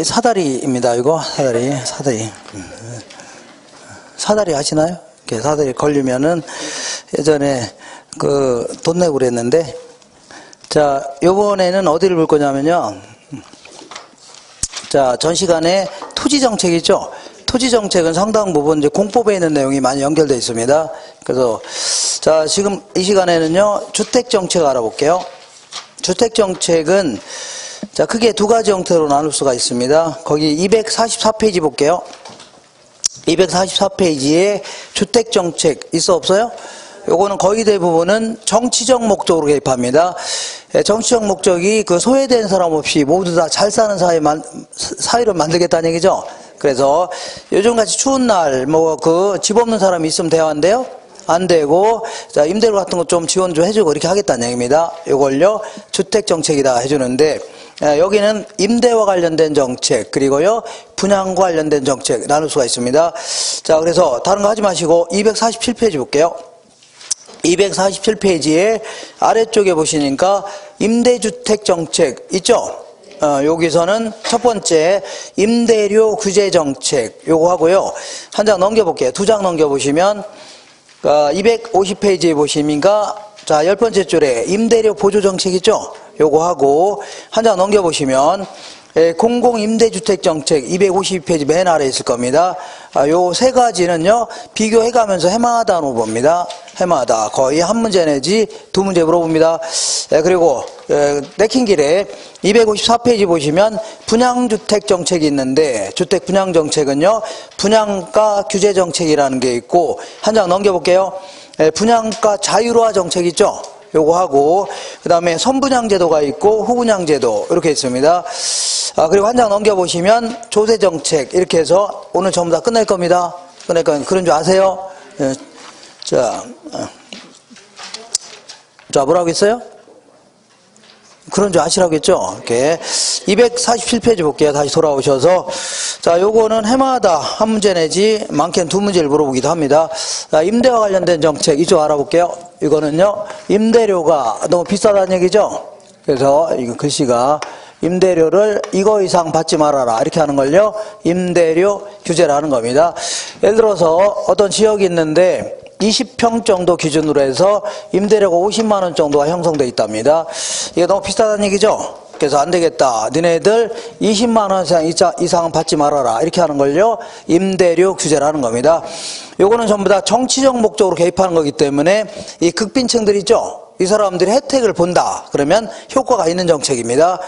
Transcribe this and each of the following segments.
사다리입니다. 이거 사다리 하시나요? 이렇게 사다리 걸리면은 예전에 돈 내고 그랬는데, 자, 요번에는 어디를 볼 거냐면요. 자, 전 시간에 토지 정책이죠. 토지 정책은 상당 부분 이제 공법에 있는 내용이 많이 연결되어 있습니다. 그래서 자, 지금 이 시간에는요, 주택 정책 알아볼게요. 주택 정책은 자, 크게 두 가지 형태로 나눌 수가 있습니다. 거기 244페이지 볼게요. 244페이지에 주택 정책 있어 없어요? 요거는 거의 대부분은 정치적 목적으로 개입합니다. 정치적 목적이 소외된 사람 없이 모두 다 잘 사는 사회를 만들겠다는 얘기죠. 그래서 요즘같이 추운 날 집 없는 사람이 있으면 대화한대요? 안 되고, 자, 임대료 같은 거 좀 지원 좀 해주고 이렇게 하겠다는 얘기입니다. 요걸요, 주택 정책이다 해주는데, 여기는 임대와 관련된 정책, 그리고요, 분양과 관련된 정책 나눌 수가 있습니다. 자, 그래서 다른 거 하지 마시고 247페이지 볼게요. 247페이지에 아래쪽에 보시니까 임대주택 정책 있죠? 여기서는 첫 번째 임대료 규제 정책 요거 하고요. 한 장 넘겨볼게요. 두 장 넘겨보시면 250페이지에 보시니까 자, 10번째 줄에 임대료 보조 정책 있죠? 요거 하고 한 장 넘겨보시면 공공임대주택 정책 252페이지 맨 아래에 있을 겁니다. 요 세 가지는요, 비교해가면서 해마다 물어봅니다. 해마다. 거의 한 문제 내지 두 문제 물어봅니다. 그리고 내킨 길에 254페이지 보시면 분양주택 정책이 있는데, 주택 분양 정책은요, 분양가 규제 정책이라는 게 있고, 한 장 넘겨볼게요. 분양가 자율화 정책 있죠? 요거 하고, 그 다음에 선분양제도가 있고 후분양제도 이렇게 있습니다. 그리고 한 장 넘겨보시면 조세정책 이렇게 해서 오늘 전부 다 끝낼 겁니다. 끝낼 거니까 그런 줄 아세요? 자, 뭐라고 했어요? 그런 줄 아시라고 했죠? 이렇게 247페이지 볼게요. 다시 돌아오셔서 자, 요거는 해마다 한 문제 내지 많게는 두 문제를 물어보기도 합니다. 자, 임대와 관련된 정책 이쪽 알아볼게요. 이거는요, 임대료가 너무 비싸다는 얘기죠? 그래서 이거 글씨가 임대료를 이거 이상 받지 말아라 이렇게 하는 걸요, 임대료 규제라는 겁니다. 예를 들어서 어떤 지역이 있는데 20평 정도 기준으로 해서 임대료가 50만 원 정도가 형성되어 있답니다. 이게 너무 비싸다는 얘기죠? 그래서 안 되겠다. 니네들 20만 원 이상은 받지 말아라. 이렇게 하는 걸요, 임대료 규제라는 겁니다. 요거는 전부 다 정치적 목적으로 개입하는 거기 때문에 이 극빈층들 있죠? 이 사람들이 혜택을 본다. 그러면 효과가 있는 정책입니다.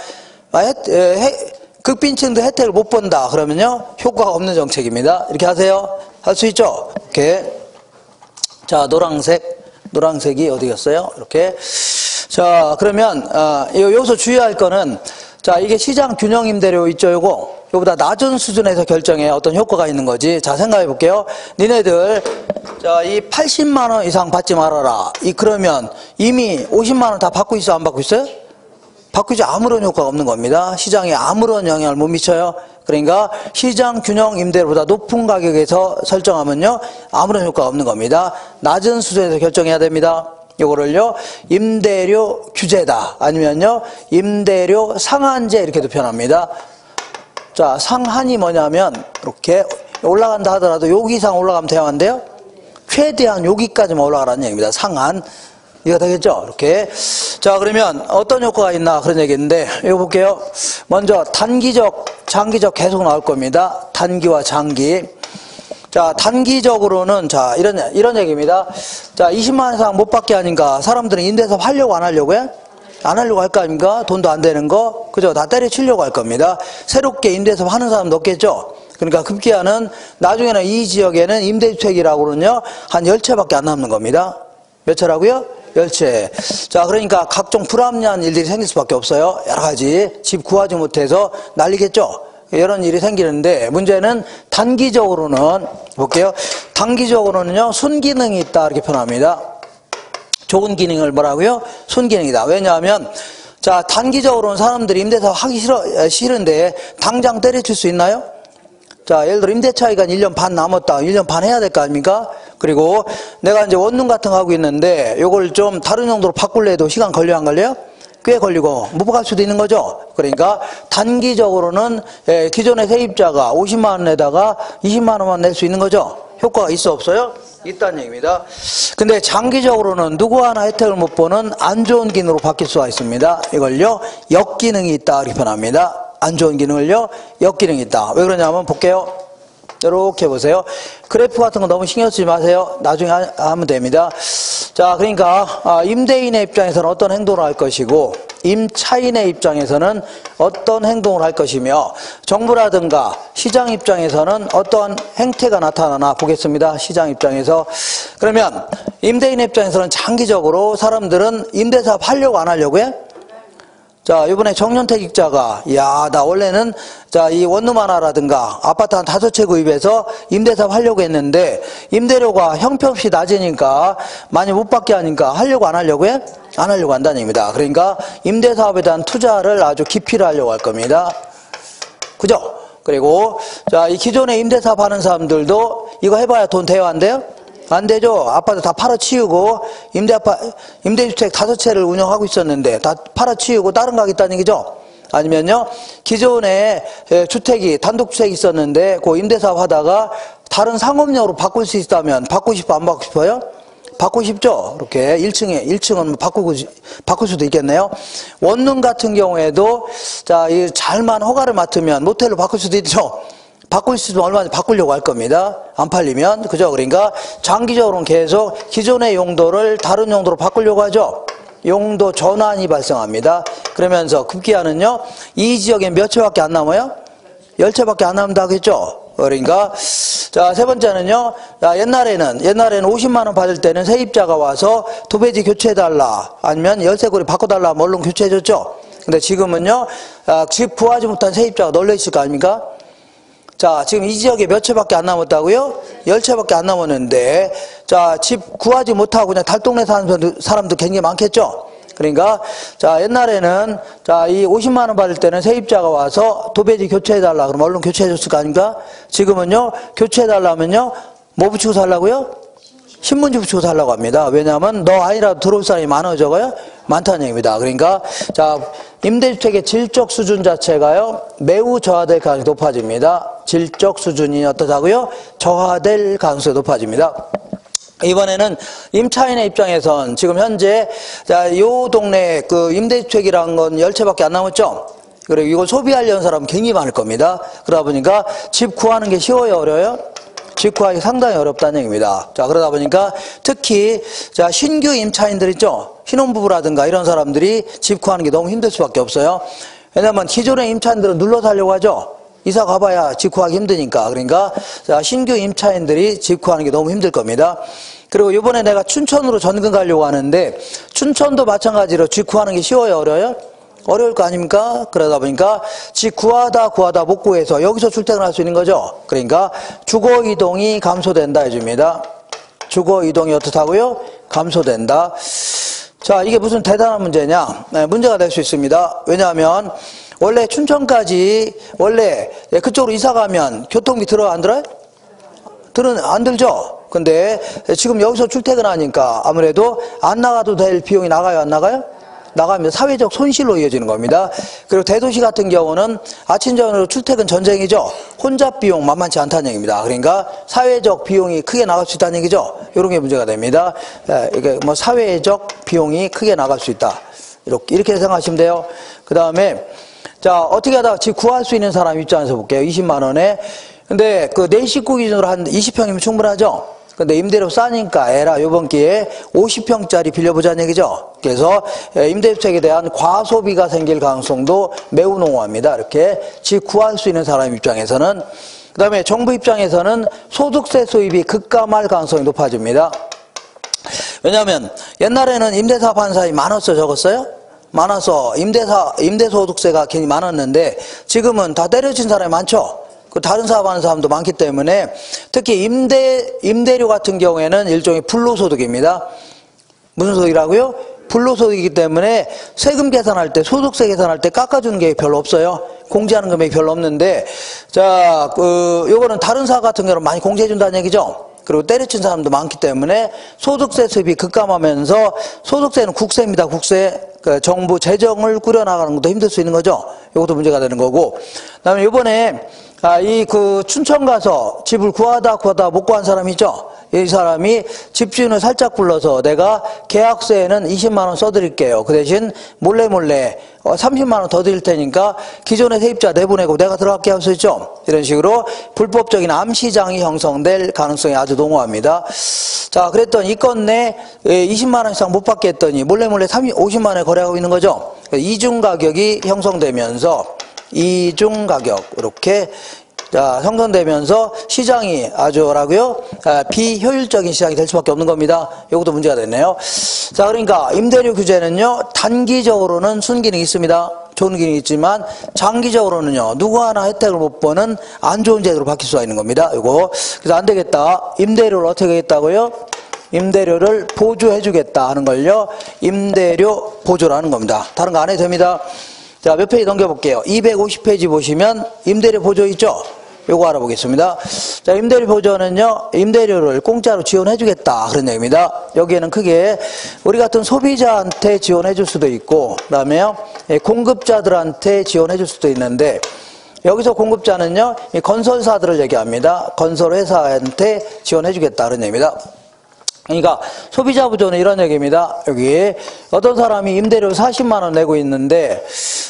극빈층도 혜택을 못 본다. 그러면요, 효과가 없는 정책입니다. 이렇게 하세요. 할 수 있죠? 이렇게. 자, 노란색이 어디 갔어요? 이렇게. 자, 그러면, 여기서 주의할 거는, 자, 이게 시장 균형 임대료 있죠, 요거보다 낮은 수준에서 결정해 어떤 효과가 있는 거지. 자, 생각해 볼게요. 니네들, 자, 이 80만원 이상 받지 말아라. 그러면 이미 50만원 다 받고 있어, 안 받고 있어요? 받고 있지. 아무런 효과가 없는 겁니다. 시장에 아무런 영향을 못 미쳐요. 그러니까 시장 균형 임대료보다 높은 가격에서 설정하면요, 아무런 효과가 없는 겁니다. 낮은 수준에서 결정해야 됩니다. 요거를요, 임대료 규제다. 아니면요, 임대료 상한제 이렇게도 표현합니다. 자, 상한이 뭐냐면 이렇게 올라간다 하더라도 여기 이상 올라가면 대화한대요. 최대한 여기까지만 올라가라는 얘기입니다. 상한. 이거 되겠죠? 이렇게. 자, 그러면 어떤 효과가 있나 그런 얘기인데, 이거 볼게요. 먼저 단기적, 장기적 계속 나올 겁니다. 단기와 장기. 자, 단기적으로는 자, 이런 얘기입니다. 자, 20만 원 이상 못 받게 하니까 사람들은 임대사업 하려고 안 하려고요? 안 하려고 할 거 아닙니까? 돈도 안 되는 거. 그죠? 다 때려치려고 할 겁니다. 새롭게 임대사업 하는 사람도 없겠죠? 그러니까 급기야는 나중에는 이 지역에는 임대주택이라고는요, 한 10채밖에 안 남는 겁니다. 몇 채라고요? 10채. 자, 그러니까 각종 불합리한 일들이 생길 수밖에 없어요. 여러 가지. 집 구하지 못해서 난리겠죠? 이런 일이 생기는데, 문제는 단기적으로는, 볼게요. 단기적으로는요, 순기능이 있다. 이렇게 표현합니다. 좋은 기능을 뭐라고요? 순기능이다. 왜냐하면, 자, 단기적으로는 사람들이 임대사업 하기 싫은데, 당장 때려칠 수 있나요? 자, 예를 들어 임대 차이가 1년 반 남았다. 1년 반 해야 될 거 아닙니까? 그리고 내가 이제 원룸 같은 거 하고 있는데, 요걸 좀 다른 용도로 바꿀래 해도 시간 걸려, 안 걸려요? 꽤 걸리고 못 갈 수도 있는 거죠. 그러니까 단기적으로는 기존의 세입자가 50만 원에다가 20만 원만 낼 수 있는 거죠. 효과가 있어 없어요? 있다는 얘기입니다. 근데 장기적으로는 누구 하나 혜택을 못 보는 안 좋은 기능으로 바뀔 수가 있습니다. 이걸요 역기능이 있다 이렇게 표현합니다. 안 좋은 기능을요 역기능이 있다. 왜 그러냐면 볼게요. 이렇게 보세요. 그래프 같은 거 너무 신경 쓰지 마세요. 나중에 하면 됩니다. 자, 그러니까 임대인의 입장에서는 어떤 행동을 할 것이고 임차인의 입장에서는 어떤 행동을 할 것이며 정부라든가 시장 입장에서는 어떤 행태가 나타나나 보겠습니다. 시장 입장에서. 그러면 임대인의 입장에서는 장기적으로 사람들은 임대사업 하려고 안 하려고 해? 자, 이번에 정년퇴 기자가, 야, 나 원래는, 자, 이 원룸 하나라든가 아파트 한 5채 구입해서 임대사업 하려고 했는데, 임대료가 형편없이 낮으니까, 많이 못 받게 하니까 하려고 안 하려고 해? 안 하려고 한다는 얘기입니다. 그러니까, 임대사업에 대한 투자를 아주 깊이를 하려고 할 겁니다. 그죠? 그리고, 자, 이 기존에 임대사업 하는 사람들도 이거 해봐야 돈 돼요, 안 돼요? 안 되죠. 아파트 다 팔아치우고 임대주택 5채를 운영하고 있었는데 다 팔아치우고 다른 거 하겠다는 얘기죠. 아니면요 기존에 주택이 단독주택이 있었는데 그 임대사업 하다가 다른 상업용으로 바꿀 수 있다면 바꾸고 싶어 안 바꾸고 싶어요? 바꾸고 싶죠. 이렇게 1층은 바꿀 수도 있겠네요. 원룸 같은 경우에도 자, 이 잘만 허가를 맡으면 모텔로 바꿀 수도 있죠. 바꿀 수 있으면 얼마나 바꾸려고 할 겁니다. 안 팔리면. 그죠? 그러니까 장기적으로는 계속 기존의 용도를 다른 용도로 바꾸려고 하죠. 용도 전환이 발생합니다. 그러면서 급기야는요, 이 지역에 몇 채밖에 안 남아요? 10채밖에 안 남는다고 했죠? 그러니까, 자, 세 번째는요, 자, 옛날에는 50만 원 받을 때는 세입자가 와서 도배지 교체해달라, 아니면 열쇠고리 바꿔달라, 하면 얼른 교체해줬죠? 근데 지금은요, 집 구하지 못한 세입자가 널려있을 거 아닙니까? 자, 지금 이 지역에 몇 채밖에 안 남았다고요? 10채밖에 안 남았는데, 자, 집 구하지 못하고 그냥 달동네 사는 사람도 굉장히 많겠죠? 그러니까, 자, 옛날에는, 자, 이 50만 원 받을 때는 세입자가 와서 도배지 교체해달라. 그러면 얼른 교체해줬을 거 아닙니까? 지금은요, 교체해달라면요, 뭐 붙이고 살라고요? 신문지 붙이고 살라고 합니다. 왜냐하면 너 아니라도 들어올 사람이 많아져가요? 많다는 얘기입니다. 그러니까, 자, 임대주택의 질적 수준 자체가요, 매우 저하될 가능성이 높아집니다. 질적 수준이 어떠다고요? 저하될 가능성이 높아집니다. 이번에는 임차인의 입장에선 지금 현재, 자, 요 동네 그 임대주택이라는 건 10채밖에 안 남았죠? 그리고 이걸 소비하려는 사람은 굉장히 많을 겁니다. 그러다 보니까 집 구하는 게 쉬워요, 어려워요? 집 구하기 상당히 어렵다는 얘기입니다. 자, 그러다 보니까 특히, 자, 신규 임차인들 있죠? 신혼부부라든가 이런 사람들이 집 구하는 게 너무 힘들 수밖에 없어요. 왜냐면 기존의 임차인들은 눌러 살려고 하죠? 이사 가봐야 집 구하기 힘드니까. 그러니까, 자, 신규 임차인들이 집 구하는 게 너무 힘들 겁니다. 그리고 이번에 내가 춘천으로 전근 가려고 하는데, 춘천도 마찬가지로 집 구하는 게 쉬워요, 어려워요? 어려울 거 아닙니까? 그러다 보니까 집 구하다 못 구해서 여기서 출퇴근할 수 있는 거죠. 그러니까 주거 이동이 감소된다 해줍니다. 주거 이동이 어떻다고요? 감소된다. 자, 이게 무슨 대단한 문제냐? 네, 문제가 될 수 있습니다. 왜냐하면 원래 춘천까지 원래 그쪽으로 이사 가면 교통비 들어요, 안 들어요? 안 들죠? 근데 지금 여기서 출퇴근하니까 아무래도 안 나가도 될 비용이 나가요, 안 나가요? 나가면 사회적 손실로 이어지는 겁니다. 그리고 대도시 같은 경우는 아침 저녁으로 출퇴근 전쟁이죠. 혼잡 비용 만만치 않다는 얘기입니다. 그러니까 사회적 비용이 크게 나갈 수 있다는 얘기죠. 이런 게 문제가 됩니다. 이게 뭐 사회적 비용이 크게 나갈 수 있다. 이렇게 생각하시면 돼요. 그 다음에 자, 어떻게 하다가 집 구할 수 있는 사람 입장에서 볼게요. 20만 원에. 근데 그 4식구 기준으로 한 20평이면 충분하죠. 근데 임대료 싸니까 에라 요번 기회에 50평짜리 빌려보자는 얘기죠. 그래서 임대주택에 대한 과소비가 생길 가능성도 매우 농후합니다. 이렇게 집 구할 수 있는 사람 입장에서는. 그 다음에 정부 입장에서는 소득세 수입이 급감할 가능성이 높아집니다. 왜냐하면 옛날에는 임대사업 하는 사람이 많았어요, 적었어요? 많아서 임대소득세가 굉장히 많았는데 지금은 다 때려친 사람이 많죠. 다른 사업하는 사람도 많기 때문에 특히 임대료 같은 경우에는 일종의 불로소득입니다. 무슨 소득이라고요? 불로소득이기 때문에 세금 계산할 때, 소득세 계산할 때 깎아주는 게 별로 없어요. 공제하는 금액이 별로 없는데, 자, 요거는 다른 사업 같은 경우는 많이 공제해준다는 얘기죠. 그리고 때려친 사람도 많기 때문에 소득세 수입이 급감하면서 소득세는 국세입니다. 국세. 그 정부 재정을 꾸려나가는 것도 힘들 수 있는 거죠. 이것도 문제가 되는 거고. 그다음에 이번에 그 춘천 가서 집을 구하다 못 구한 사람이 있죠. 이 사람이 집주인을 살짝 불러서 내가 계약서에는 20만 원 써드릴게요. 그 대신 몰래 30만 원 더 드릴 테니까 기존의 세입자 내보내고 내가 들어갈게 할 수 있죠. 이런 식으로 불법적인 암시장이 형성될 가능성이 아주 농후합니다. 자, 그랬더니 이 건 내 20만 원 이상 못 받게 했더니 몰래 50만 원에 거래하고 있는 거죠. 이중 가격이 형성되면서 이중 가격 이렇게 형성되면서 시장이 아주 뭐라고요? 비효율적인 시장이 될 수밖에 없는 겁니다. 이것도 문제가 됐네요. 자, 그러니까 임대료 규제는요, 단기적으로는 순기능이 있습니다. 좋은 기능이 있지만 장기적으로는요, 누구 하나 혜택을 못 보는 안 좋은 제도로 바뀔 수가 있는 겁니다. 이거 그래서 안 되겠다. 임대료를 어떻게 하겠다고요? 임대료를 보조해주겠다 하는 걸요, 임대료 보조라는 겁니다. 다른 거 안 해도 됩니다. 자, 몇 페이지 넘겨볼게요. 250페이지 보시면 임대료 보조 있죠? 요거 알아보겠습니다. 자, 임대료 보조는요, 임대료를 공짜로 지원해주겠다. 그런 얘기입니다. 여기에는 크게 우리 같은 소비자한테 지원해줄 수도 있고, 그 다음에요, 공급자들한테 지원해줄 수도 있는데, 여기서 공급자는요, 이 건설사들을 얘기합니다. 건설회사한테 지원해주겠다. 그런 얘기입니다. 그러니까 소비자 보조는 이런 얘기입니다. 여기 어떤 사람이 임대료 40만 원 내고 있는데,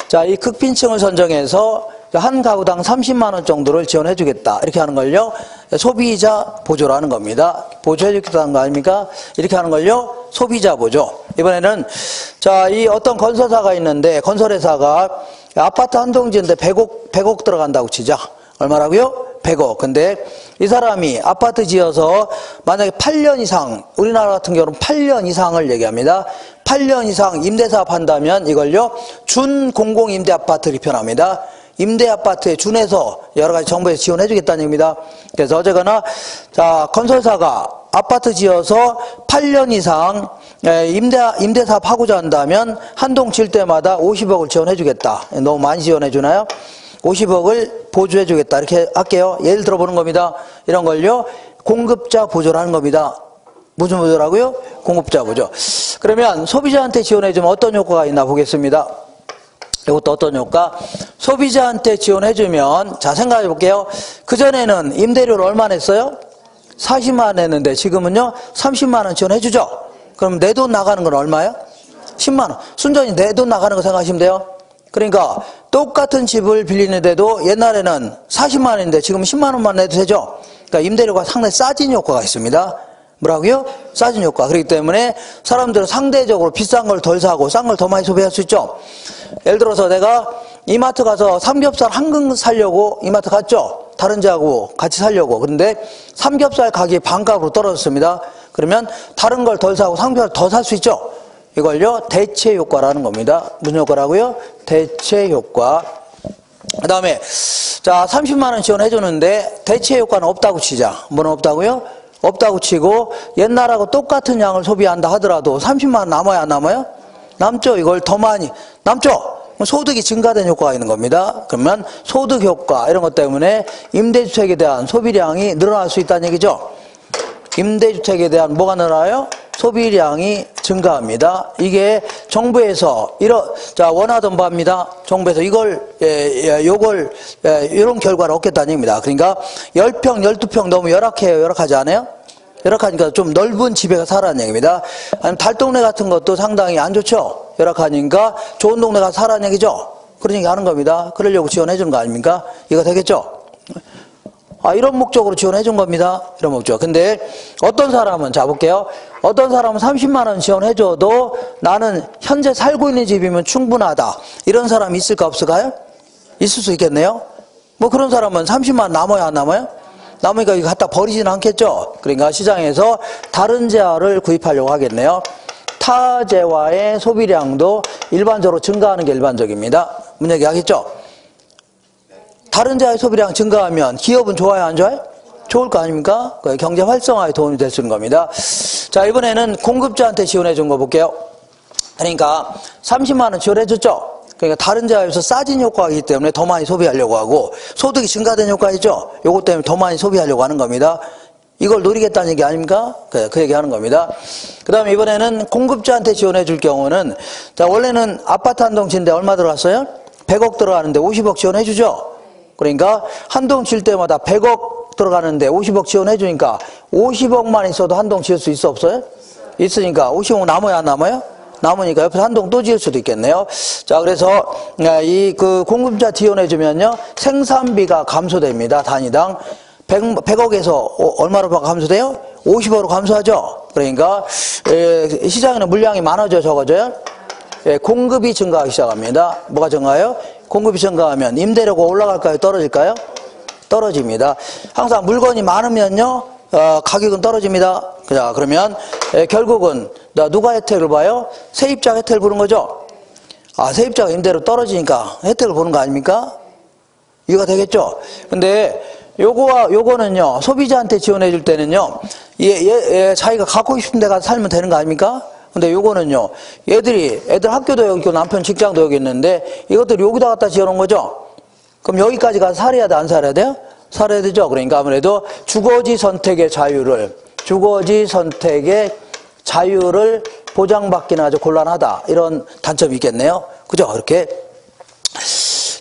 자, 이 극빈층을 선정해서 한 가구당 30만 원 정도를 지원해 주겠다. 이렇게 하는 걸요, 소비자 보조라는 겁니다. 보조해 주겠다는 거 아닙니까? 이렇게 하는 걸요, 소비자 보조. 이번에는 자, 이 어떤 건설사가 있는데, 건설회사가 아파트 한 동 지는데 100억 들어간다고 치자. 얼마라고요? 100억. 근데 이 사람이 아파트 지어서 만약에 8년 이상, 우리나라 같은 경우는 8년 이상을 얘기합니다. 8년 이상 임대사업 한다면 이걸요, 준공공임대 아파트를 표현합니다. 임대 아파트에 준해서 여러 가지 정부에서 지원해 주겠다는 얘기입니다. 그래서 어쨌거나, 자, 건설사가 아파트 지어서 8년 이상 임대사업 하고자 한다면 한 동 질 때마다 50억을 지원해 주겠다. 너무 많이 지원해 주나요? 50억을 보조해 주겠다. 이렇게 할게요. 예를 들어 보는 겁니다. 이런 걸요, 공급자 보조라는 겁니다. 무슨 보조라고요? 공급자 보조. 그러면 소비자한테 지원해 주면 어떤 효과가 있나 보겠습니다. 이것도 어떤 효과? 소비자한테 지원해 주면, 자, 생각해 볼게요. 그전에는 임대료를 얼마 냈어요? 40만 원 냈는데 지금은요, 30만 원 지원해 주죠. 그럼 내 돈 나가는 건 얼마예요? 10만 원. 순전히 내 돈 나가는 거 생각하시면 돼요. 그러니까 똑같은 집을 빌리는데도 옛날에는 40만 원인데 지금 10만 원만 내도 되죠. 그러니까 임대료가 상당히 싸진 효과가 있습니다. 뭐라고요? 싸진 효과. 그렇기 때문에 사람들은 상대적으로 비싼 걸 덜 사고 싼 걸 더 많이 소비할 수 있죠. 예를 들어서 내가 이마트 가서 삼겹살 한 그릇 사려고 이마트 갔죠. 다른 데하고 같이 사려고. 그런데 삼겹살 가격이 반값으로 떨어졌습니다. 그러면 다른 걸 덜 사고 삼겹살 더 살 수 있죠. 이걸요, 대체 효과라는 겁니다. 무슨 효과라고요? 대체 효과. 그 다음에, 자, 30만 원 지원해 주는데 대체 효과는 없다고 치자. 뭐는 없다고요? 없다고 치고 옛날하고 똑같은 양을 소비한다 하더라도 30만 원 남아야 안 남아요? 남죠. 이걸 더 많이 남죠. 소득이 증가된 효과가 있는 겁니다. 그러면 소득 효과 이런 것 때문에 임대주택에 대한 소비량이 늘어날 수 있다는 얘기죠. 임대주택에 대한 뭐가 늘어나요? 소비량이 증가합니다. 이게 정부에서 자, 원하던 바입니다. 정부에서 이런 결과를 얻겠다는 얘기입니다. 그러니까 10평, 12평 너무 열악해요. 열악하지 않아요? 열악하니까 좀 넓은 집에 살라는 얘기입니다. 아니면 달동네 같은 것도 상당히 안 좋죠? 열악하니까 좋은 동네 가서 살라는 얘기죠? 그런 얘기 하는 겁니다. 그러려고 지원해 주는 거 아닙니까? 이거 되겠죠? 이런 목적으로 지원해 준 겁니다. 이런 목적. 근데 어떤 사람은, 자, 볼게요. 어떤 사람은 30만 원 지원해 줘도 나는 현재 살고 있는 집이면 충분하다. 이런 사람이 있을까 없을까요? 있을 수 있겠네요. 뭐 그런 사람은 30만 원 남아야 안 남아요? 남으니까 이거 갖다 버리지는 않겠죠. 그러니까 시장에서 다른 재화를 구입하려고 하겠네요. 타 재화의 소비량도 일반적으로 증가하는 게 일반적입니다. 문 얘기하겠죠? 다른 재화의 소비량 증가하면 기업은 좋아요, 안 좋아요? 좋을 거 아닙니까? 경제 활성화에 도움이 될 수 있는 겁니다. 자, 이번에는 공급자한테 지원해 준 거 볼게요. 그러니까 30만 원 지원해 줬죠? 그러니까 다른 재화에서 싸진 효과이기 때문에 더 많이 소비하려고 하고 소득이 증가된 효과이죠? 요것 때문에 더 많이 소비하려고 하는 겁니다. 이걸 노리겠다는 얘기 아닙니까? 그 얘기 하는 겁니다. 그 다음에 이번에는 공급자한테 지원해 줄 경우는, 자, 원래는 아파트 한 동 짓는데 얼마 들어갔어요? 100억 들어가는데 50억 지원해 주죠? 그러니까 한 동 질 때마다 100억 들어가는데 50억 지원해 주니까 50억만 있어도 한 동 지을 수 있어, 없어요? 있으니까 50억 남아요, 안 남아요? 남으니까 옆에서 한 동 또 지을 수도 있겠네요. 자, 그래서 이 그 공급자 지원해 주면요, 생산비가 감소됩니다. 단위당 100억에서 얼마로 감소돼요? 50억으로 감소하죠. 그러니까 시장에는 물량이 많아져, 적어져요? 공급이 증가하기 시작합니다. 뭐가 증가해요? 공급이 증가하면 임대료가 올라갈까요? 떨어질까요? 떨어집니다. 항상 물건이 많으면요, 가격은 떨어집니다. 자, 그러면 결국은 누가 혜택을 봐요? 세입자 혜택을 보는 거죠. 아, 세입자가 임대료 떨어지니까 혜택을 보는 거 아닙니까? 이해가 되겠죠? 근데 요거는요, 소비자한테 지원해 줄 때는요, 자기가 갖고 싶은 데 가서 살면 되는 거 아닙니까? 근데 요거는요, 애들 학교도 여기 있고 남편 직장도 여기 있는데 이것들 여기다 갖다 지어놓은 거죠? 그럼 여기까지 가서 살아야 돼, 안 살아야 돼요? 살아야 되죠. 그러니까 아무래도 주거지 선택의 자유를 보장받기는 아주 곤란하다. 이런 단점이 있겠네요. 그죠? 이렇게.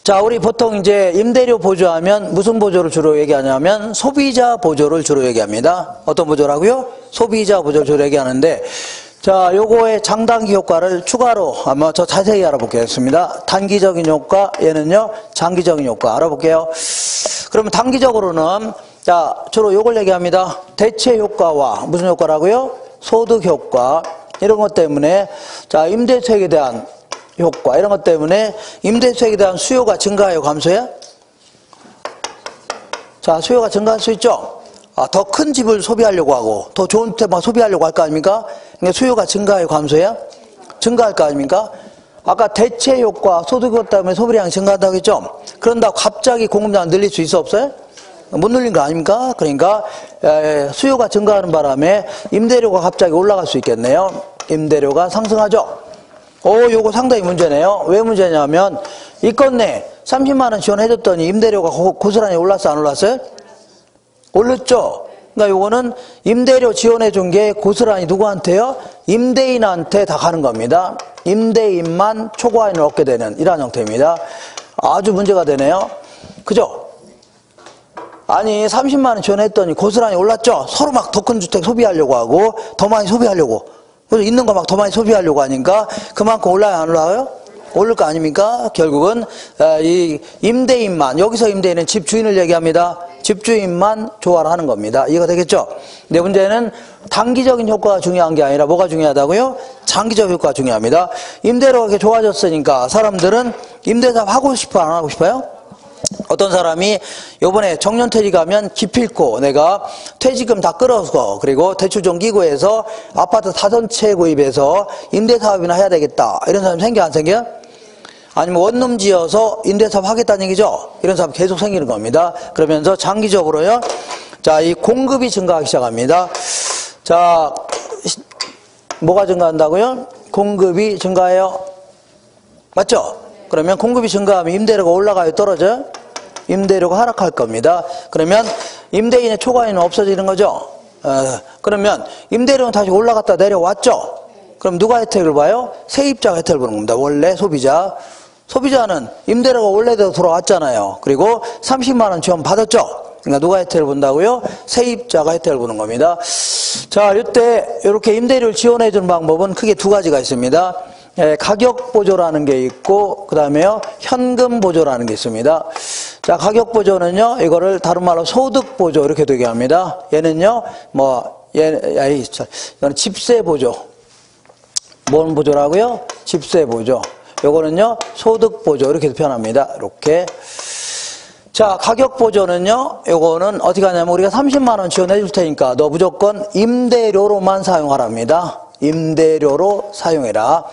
자, 우리 보통 이제 임대료 보조하면 무슨 보조를 주로 얘기하냐면 소비자 보조를 주로 얘기합니다. 어떤 보조라고요? 소비자 보조를 주로 얘기하는데, 자, 요거의 장단기 효과를 추가로 한번 더 자세히 알아보겠습니다. 단기적인 효과, 얘는요, 장기적인 효과 알아볼게요. 그러면 단기적으로는, 자, 주로 요걸 얘기합니다. 대체 효과와 무슨 효과라고요? 소득 효과. 이런 것 때문에, 자, 임대주택에 대한 효과, 이런 것 때문에 임대주택에 대한 수요가 증가해요, 감소해요? 자, 수요가 증가할 수 있죠? 아, 더 큰 집을 소비하려고 하고, 더 좋은 주택 막 소비하려고 할 거 아닙니까? 그러니까 수요가 증가해요, 감소해요? 증가할 거 아닙니까? 아까 대체 효과, 소득 효과 때문에 소비량이 증가한다고 했죠? 그런다고 갑자기 공급량을 늘릴 수 있어, 없어요? 못 늘린 거 아닙니까? 그러니까 수요가 증가하는 바람에 임대료가 갑자기 올라갈 수 있겠네요. 임대료가 상승하죠? 요거 상당히 문제네요. 왜 문제냐면 이 건네 30만 원 지원해줬더니 임대료가 고스란히 올랐어, 안 올랐어요? 올랐죠? 그러니까 요거는 임대료 지원해준 게 고스란히 누구한테요? 임대인한테 다 가는 겁니다. 임대인만 초과인을 얻게 되는 이러한 형태입니다. 아주 문제가 되네요. 그죠? 아니 30만 원 지원했더니 고스란히 올랐죠? 서로 막 더 큰 주택 소비하려고 하고 더 많이 소비하려고, 그래서 있는 거 막 더 많이 소비하려고 하니까 그만큼 올라요, 안 올라요? 오를 거 아닙니까? 결국은 이 임대인만, 여기서 임대인은 집주인을 얘기합니다. 집주인만 조화를 하는 겁니다. 이해가 되겠죠? 근데 문제는 단기적인 효과가 중요한 게 아니라 뭐가 중요하다고요? 장기적 효과가 중요합니다. 임대료가 이렇게 좋아졌으니까 사람들은 임대사업 하고 싶어, 안 하고 싶어요? 어떤 사람이 요번에 정년퇴직 가면 기필코 내가 퇴직금 다 끌어서 그리고 대출 좀 끼고 해서 아파트 5채 구입해서 임대사업이나 해야 되겠다, 이런 사람 생겨, 안 생겨? 아니면 원룸 지어서 임대사업 하겠다는 얘기죠? 이런 사람 계속 생기는 겁니다. 그러면서 장기적으로요, 자, 이 공급이 증가하기 시작합니다. 자, 뭐가 증가한다고요? 공급이 증가해요. 맞죠? 그러면 공급이 증가하면 임대료가 올라가요, 떨어져요? 임대료가 하락할 겁니다. 그러면 임대인의 초과인은 없어지는 거죠. 그러면 임대료는 다시 올라갔다 내려왔죠. 그럼 누가 혜택을 봐요? 세입자가 혜택을 보는 겁니다. 원래 소비자는 임대료가 원래대로 돌아왔잖아요. 그리고 30만 원 지원 받았죠. 그러니까 누가 혜택을 본다고요? 세입자가 혜택을 보는 겁니다. 자, 이때 이렇게 임대료를 지원해 주는 방법은 크게 두 가지가 있습니다. 가격 보조라는 게 있고, 그 다음에요, 현금 보조라는 게 있습니다. 자, 가격 보조는요, 이거를 다른 말로 소득 보조 이렇게도 얘기합니다. 얘는요, 이거는 집세 보조. 뭔 보조라고요? 집세 보조. 요거는요, 소득 보조 이렇게 표현합니다. 이렇게. 자, 가격 보조는요, 요거는 어떻게 하냐면 우리가 30만 원 지원해 줄 테니까 너 무조건 임대료로만 사용하랍니다. 임대료로 사용해라.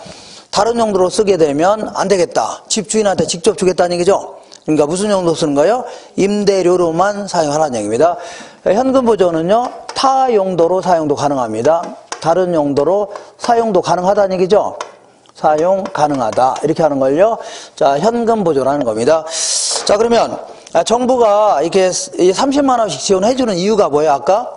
다른 용도로 쓰게 되면 안 되겠다. 집주인한테 직접 주겠다는 얘기죠. 그러니까 무슨 용도로 쓰는 거예요? 임대료로만 사용하라는 얘기입니다. 현금 보조는요, 타 용도로 사용도 가능합니다. 다른 용도로 사용도 가능하다는 얘기죠. 사용 가능하다, 이렇게 하는 걸요, 자, 현금 보조라는 겁니다. 자, 그러면 정부가 이렇게 30만 원씩 지원해 주는 이유가 뭐예요? 아까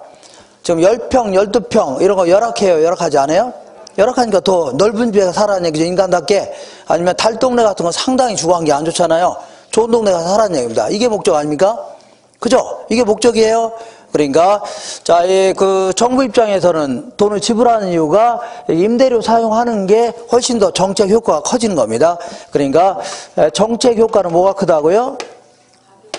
지금 10평, 12평 이런 거 열악해요? 열악하지 않아요? 열악하니까 더 넓은 집에 살아는 얘기죠. 인간답게. 아니면 달동네 같은 건 상당히 주거한 게 안 좋잖아요. 좋은 동네 가서 살아는 얘기입니다. 이게 목적 아닙니까? 그죠? 이게 목적이에요. 그러니까 자, 그 정부 입장에서는 돈을 지불하는 이유가 임대료 사용하는 게 훨씬 더 정책 효과가 커지는 겁니다. 그러니까 정책 효과는 뭐가 크다고요?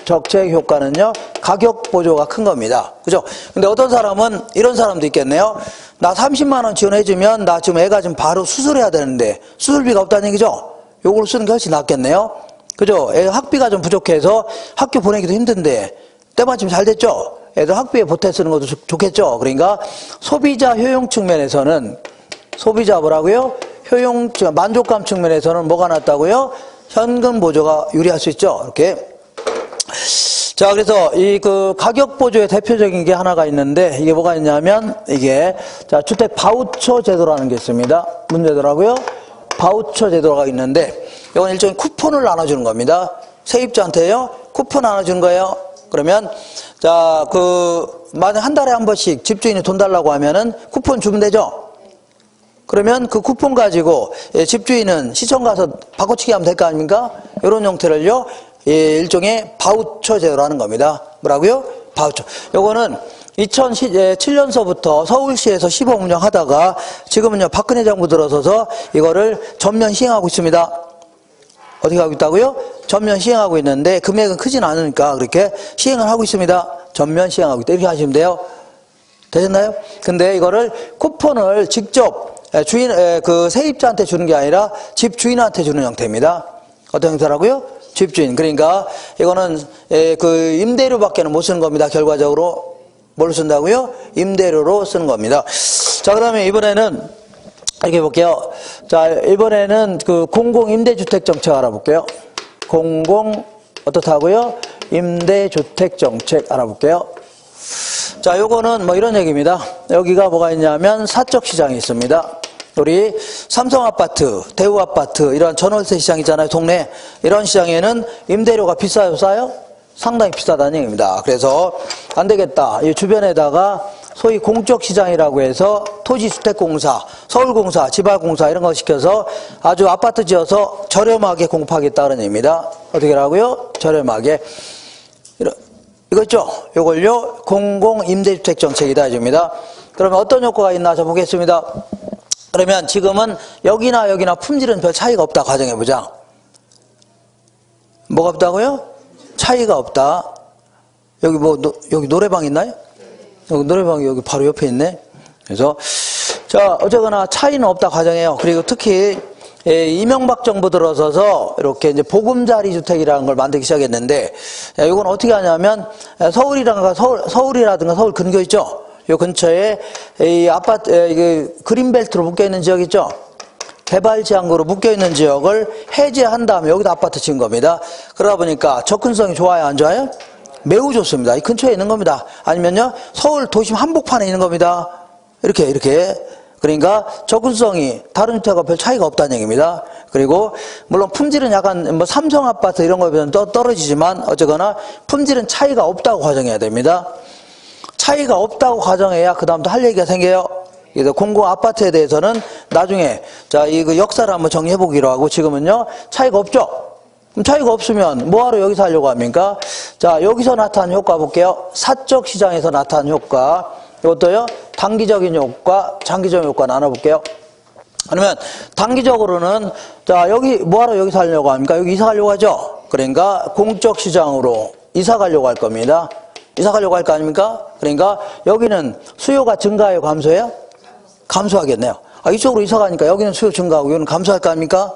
정책 효과는요, 가격 보조가 큰 겁니다. 그죠? 근데 어떤 사람은 이런 사람도 있겠네요. 나 30만 원 지원해주면 나 지금 애가 지금 바로 수술해야 되는데 수술비가 없다는 얘기죠? 요걸 쓰는 게 훨씬 낫겠네요. 그죠? 애 학비가 좀 부족해서 학교 보내기도 힘든데 때마침 잘 됐죠? 애들 학비에 보태 쓰는 것도 좋겠죠? 그러니까 소비자 효용 측면에서는 소비자 뭐라고요? 효용, 만족감 측면에서는 뭐가 낫다고요? 현금 보조가 유리할 수 있죠? 이렇게. 자, 그래서 이 그 가격 보조의 대표적인 게 하나가 있는데 이게 뭐가 있냐면 이게 자, 주택 바우처 제도라는 게 있습니다. 문제더라고요. 바우처 제도가 있는데 이건 일종의 쿠폰을 나눠주는 겁니다. 세입자한테요. 쿠폰 나눠주는 거예요. 그러면 자, 만약 한 달에 한 번씩 집주인이 돈 달라고 하면은 쿠폰 주면 되죠. 그러면 그 쿠폰 가지고 집주인은 시청 가서 바꿔치기 하면 될 거 아닙니까? 이런 형태를요. 일종의 바우처 제도라는 겁니다. 뭐라고요? 바우처. 요거는 2007년서부터 서울시에서 시범 운영하다가 지금은요, 박근혜 정부 들어서서 이거를 전면 시행하고 있습니다. 어떻게 하고 있다고요? 전면 시행하고 있는데 금액은 크진 않으니까 그렇게 시행을 하고 있습니다. 전면 시행하고 있다. 이렇게 하시면 돼요. 되셨나요? 근데 이거를 쿠폰을 직접 그 세입자한테 주는 게 아니라 집 주인한테 주는 형태입니다. 어떤 형태라고요? 집주인. 그러니까 이거는 그 임대료밖에는 못 쓰는 겁니다. 결과적으로 뭘 쓴다고요? 임대료로 쓰는 겁니다. 자, 그러면 이번에는 이렇게 볼게요. 자, 이번에는 그 공공임대주택 정책 알아볼게요. 어떻다고요? 임대주택 정책 알아볼게요. 자, 요거는 뭐 이런 얘기입니다. 여기가 뭐가 있냐면 사적 시장이 있습니다. 우리 삼성아파트, 대우아파트 이런 전월세 시장 있잖아요. 동네. 이런 시장에는 임대료가 비싸요? 싸요? 상당히 비싸다는 얘기입니다. 그래서 안 되겠다. 이 주변에다가 소위 공적시장이라고 해서 토지주택공사, 서울공사, 지발공사 이런 거 시켜서 아주 아파트 지어서 저렴하게 공급하겠다는 얘기입니다. 어떻게 하라고요? 저렴하게. 이거 있죠? 요걸요, 공공임대주택 정책이다. 이겁니다. 그러면 어떤 효과가 있나 저 보겠습니다. 그러면 지금은 여기나 여기나 품질은 별 차이가 없다. 가정해보자. 뭐가 없다고요? 차이가 없다. 여기 여기 노래방 있나요? 여기 노래방이 여기 바로 옆에 있네. 그래서, 자, 어쨌거나 차이는 없다. 가정해요. 그리고 특히, 이명박 정부 들어서서 이렇게 이제 보금자리 주택이라는 걸 만들기 시작했는데, 이건 어떻게 하냐면, 서울이라든가 서울 근교 있죠? 요 근처에 이 아파트, 그린벨트로 묶여있는 지역 있죠? 개발 제한구로 묶여있는 지역을 해제한 다음에 여기다 아파트 지은 겁니다. 그러다 보니까 접근성이 좋아요? 안 좋아요? 매우 좋습니다. 이 근처에 있는 겁니다. 아니면요, 서울 도심 한복판에 있는 겁니다. 이렇게. 그러니까 접근성이 다른 주택과 별 차이가 없다는 얘기입니다. 그리고 물론 품질은 약간 뭐 삼성 아파트 이런 거에 비해서 떨어지지만 어쨌거나 품질은 차이가 없다고 가정해야 됩니다. 차이가 없다고 가정해야 그 다음부터 할 얘기가 생겨요. 그래서 공공 아파트에 대해서는 나중에 자, 이거 역사를 한번 정리해 보기로 하고 지금은요, 차이가 없죠? 그럼 차이가 없으면 뭐하러 여기서 하려고 합니까? 자, 여기서 나타난 효과 볼게요. 사적 시장에서 나타난 효과. 이것도요, 단기적인 효과, 장기적인 효과 나눠볼게요. 그러면 단기적으로는 자, 뭐하러 여기서 하려고 합니까? 여기 이사 가려고 하죠? 그러니까 공적 시장으로 이사 가려고 할 겁니다. 이사 가려고 할 거 아닙니까? 그러니까 여기는 수요가 증가해요? 감소해요? 감소하겠네요. 이쪽으로 이사 가니까 여기는 수요 증가하고 여기는 감소할 거 아닙니까?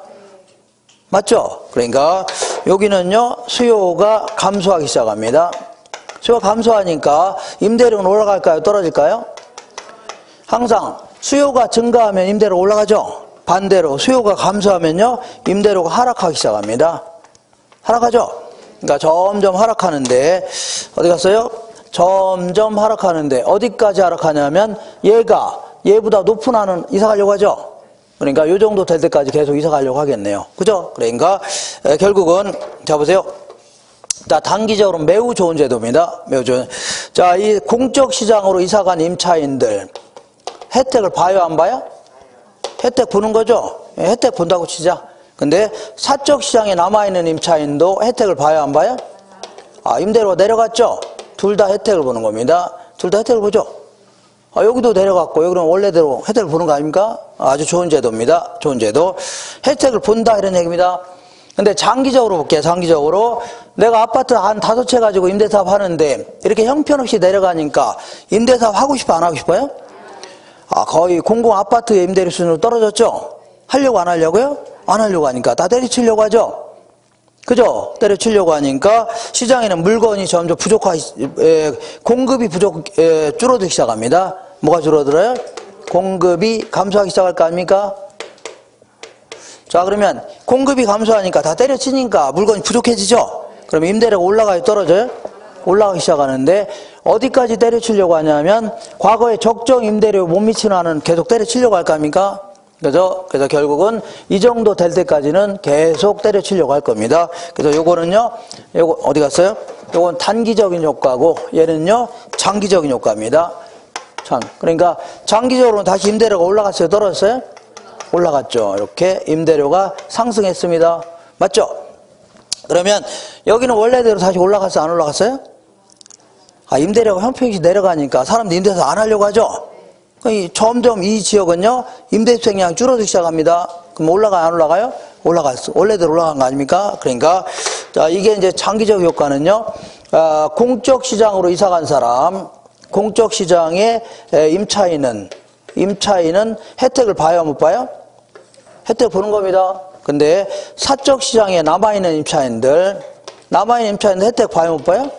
맞죠? 그러니까 여기는요, 수요가 감소하기 시작합니다. 수요가 감소하니까 임대료는 올라갈까요? 떨어질까요? 항상 수요가 증가하면 임대료가 올라가죠? 반대로 수요가 감소하면요, 임대료가 하락하기 시작합니다. 하락하죠? 그러니까 점점 하락하는데 어디 갔어요? 점점 하락하는데 어디까지 하락하냐면 얘보다 높은 안은 이사 가려고 하죠. 그러니까 요 정도 될 때까지 계속 이사 가려고 하겠네요. 그죠? 그러니까 결국은 자 보세요. 자, 단기적으로 매우 좋은 제도입니다. 매우 좋은. 자, 이 공적 시장으로 이사간 임차인들 혜택을 봐요, 안 봐요? 혜택 보는 거죠? 예, 혜택 본다고 치자. 근데 사적 시장에 남아있는 임차인도 혜택을 봐요, 안 봐요? 아, 임대료가 내려갔죠? 둘 다 혜택을 보는 겁니다. 둘 다 혜택을 보죠? 아, 여기도 내려갔고, 여기는 원래대로 혜택을 보는 거 아닙니까? 아주 좋은 제도입니다. 좋은 제도. 혜택을 본다, 이런 얘기입니다. 근데 장기적으로 볼게요, 장기적으로. 내가 아파트 한 5채 가지고 임대사업 하는데, 이렇게 형편없이 내려가니까, 임대사업 하고 싶어, 안 하고 싶어요? 아, 거의 공공 아파트의 임대료 수준으로 떨어졌죠? 하려고 안 하려고요? 안 하려고 하니까 다 때려치려고 하죠? 그죠? 때려치려고 하니까 시장에는 물건이 점점 공급이 줄어들기 시작합니다. 뭐가 줄어들어요? 공급이 감소하기 시작할 거 아닙니까? 자, 그러면 공급이 감소하니까 다 때려치니까 물건이 부족해지죠? 그럼 임대료가 올라가요? 떨어져요? 올라가기 시작하는데 어디까지 때려치려고 하냐면 과거에 적정 임대료 못 미치는 한은 계속 때려치려고 할 거 아닙니까? 그래서 결국은 이 정도 될 때까지는 계속 때려치려고 할 겁니다. 그래서 요거는요, 요거 어디 갔어요? 요건 단기적인 효과고 얘는요, 장기적인 효과입니다. 그러니까 장기적으로는 다시 임대료가 올라갔어요? 떨어졌어요? 올라갔죠. 이렇게 임대료가 상승했습니다. 맞죠? 그러면 여기는 원래대로 다시 올라갔어요? 안 올라갔어요? 아, 임대료가 형평없이 내려가니까 사람들이 임대사 안 하려고 하죠? 점점 이 지역은요, 임대주택량이 줄어들기 시작합니다. 그럼 올라가요, 안 올라가요? 올라갔어. 원래대로 올라간 거 아닙니까? 그러니까, 자, 이게 이제 장기적 효과는요, 공적 시장으로 이사간 사람, 공적 시장의 임차인은 혜택을 봐요, 못 봐요? 혜택 보는 겁니다. 근데 사적 시장에 남아있는 임차인들 혜택 봐요, 못 봐요?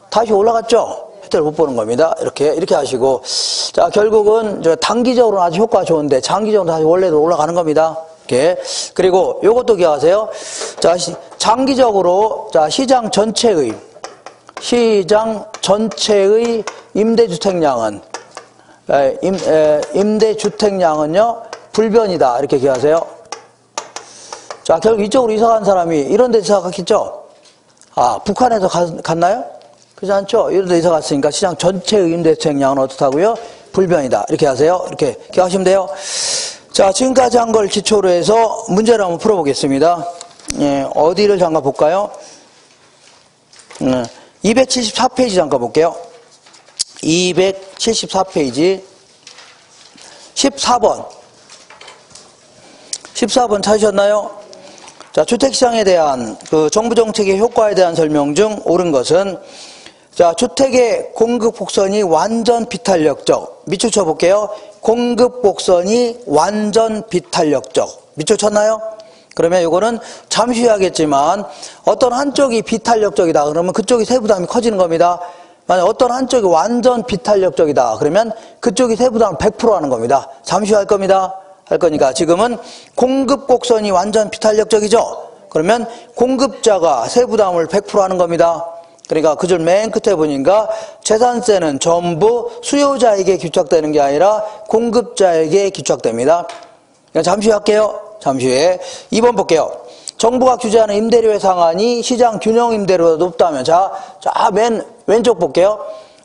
다시 올라갔죠? 혜택을 못 보는 겁니다. 이렇게 하시고. 자, 결국은 단기적으로는 아주 효과가 좋은데 장기적으로 다시 원래대로 올라가는 겁니다. 이렇게. 그리고 요것도 기억하세요. 자, 장기적으로, 자, 시장 전체의 임대주택량은요, 불변이다. 이렇게 기억하세요. 자, 결국 이쪽으로 이사간 사람이 이런 데 이사 갔겠죠? 아, 북한에서 갔나요? 그렇지 않죠? 이런 데 이사 갔으니까 시장 전체의 임대주택량은 어떻다고요? 불변이다. 이렇게 하세요. 이렇게 하시면 돼요. 자, 지금까지 한 걸 기초로 해서 문제를 한번 풀어보겠습니다. 예, 어디를 잠깐 볼까요? 274페이지 잠깐 볼게요. 274페이지 14번 찾으셨나요? 자, 주택시장에 대한 정부 정책의 효과에 대한 설명 중 옳은 것은, 자, 주택의 공급 곡선이 완전 비탄력적. 밑줄 쳐볼게요. 공급 곡선이 완전 비탄력적. 밑줄 쳤나요? 그러면 이거는 잠시 후에 하겠지만 어떤 한쪽이 비탄력적이다 그러면 그쪽이 세부담이 커지는 겁니다. 만약 어떤 한쪽이 완전 비탄력적이다 그러면 그쪽이 세부담을 100% 하는 겁니다. 잠시 후에 할 겁니다. 할 거니까 지금은 공급 곡선이 완전 비탄력적이죠. 그러면 공급자가 세부담을 100% 하는 겁니다. 그러니까 그 줄 맨 끝에 보니까 재산세는 전부 수요자에게 귀착되는 게 아니라 공급자에게 귀착됩니다. 잠시 후에 할게요. 잠시 후에. 2번 볼게요. 정부가 규제하는 임대료의 상한이 시장 균형 임대료보다 높다면, 자, 맨 왼쪽 볼게요.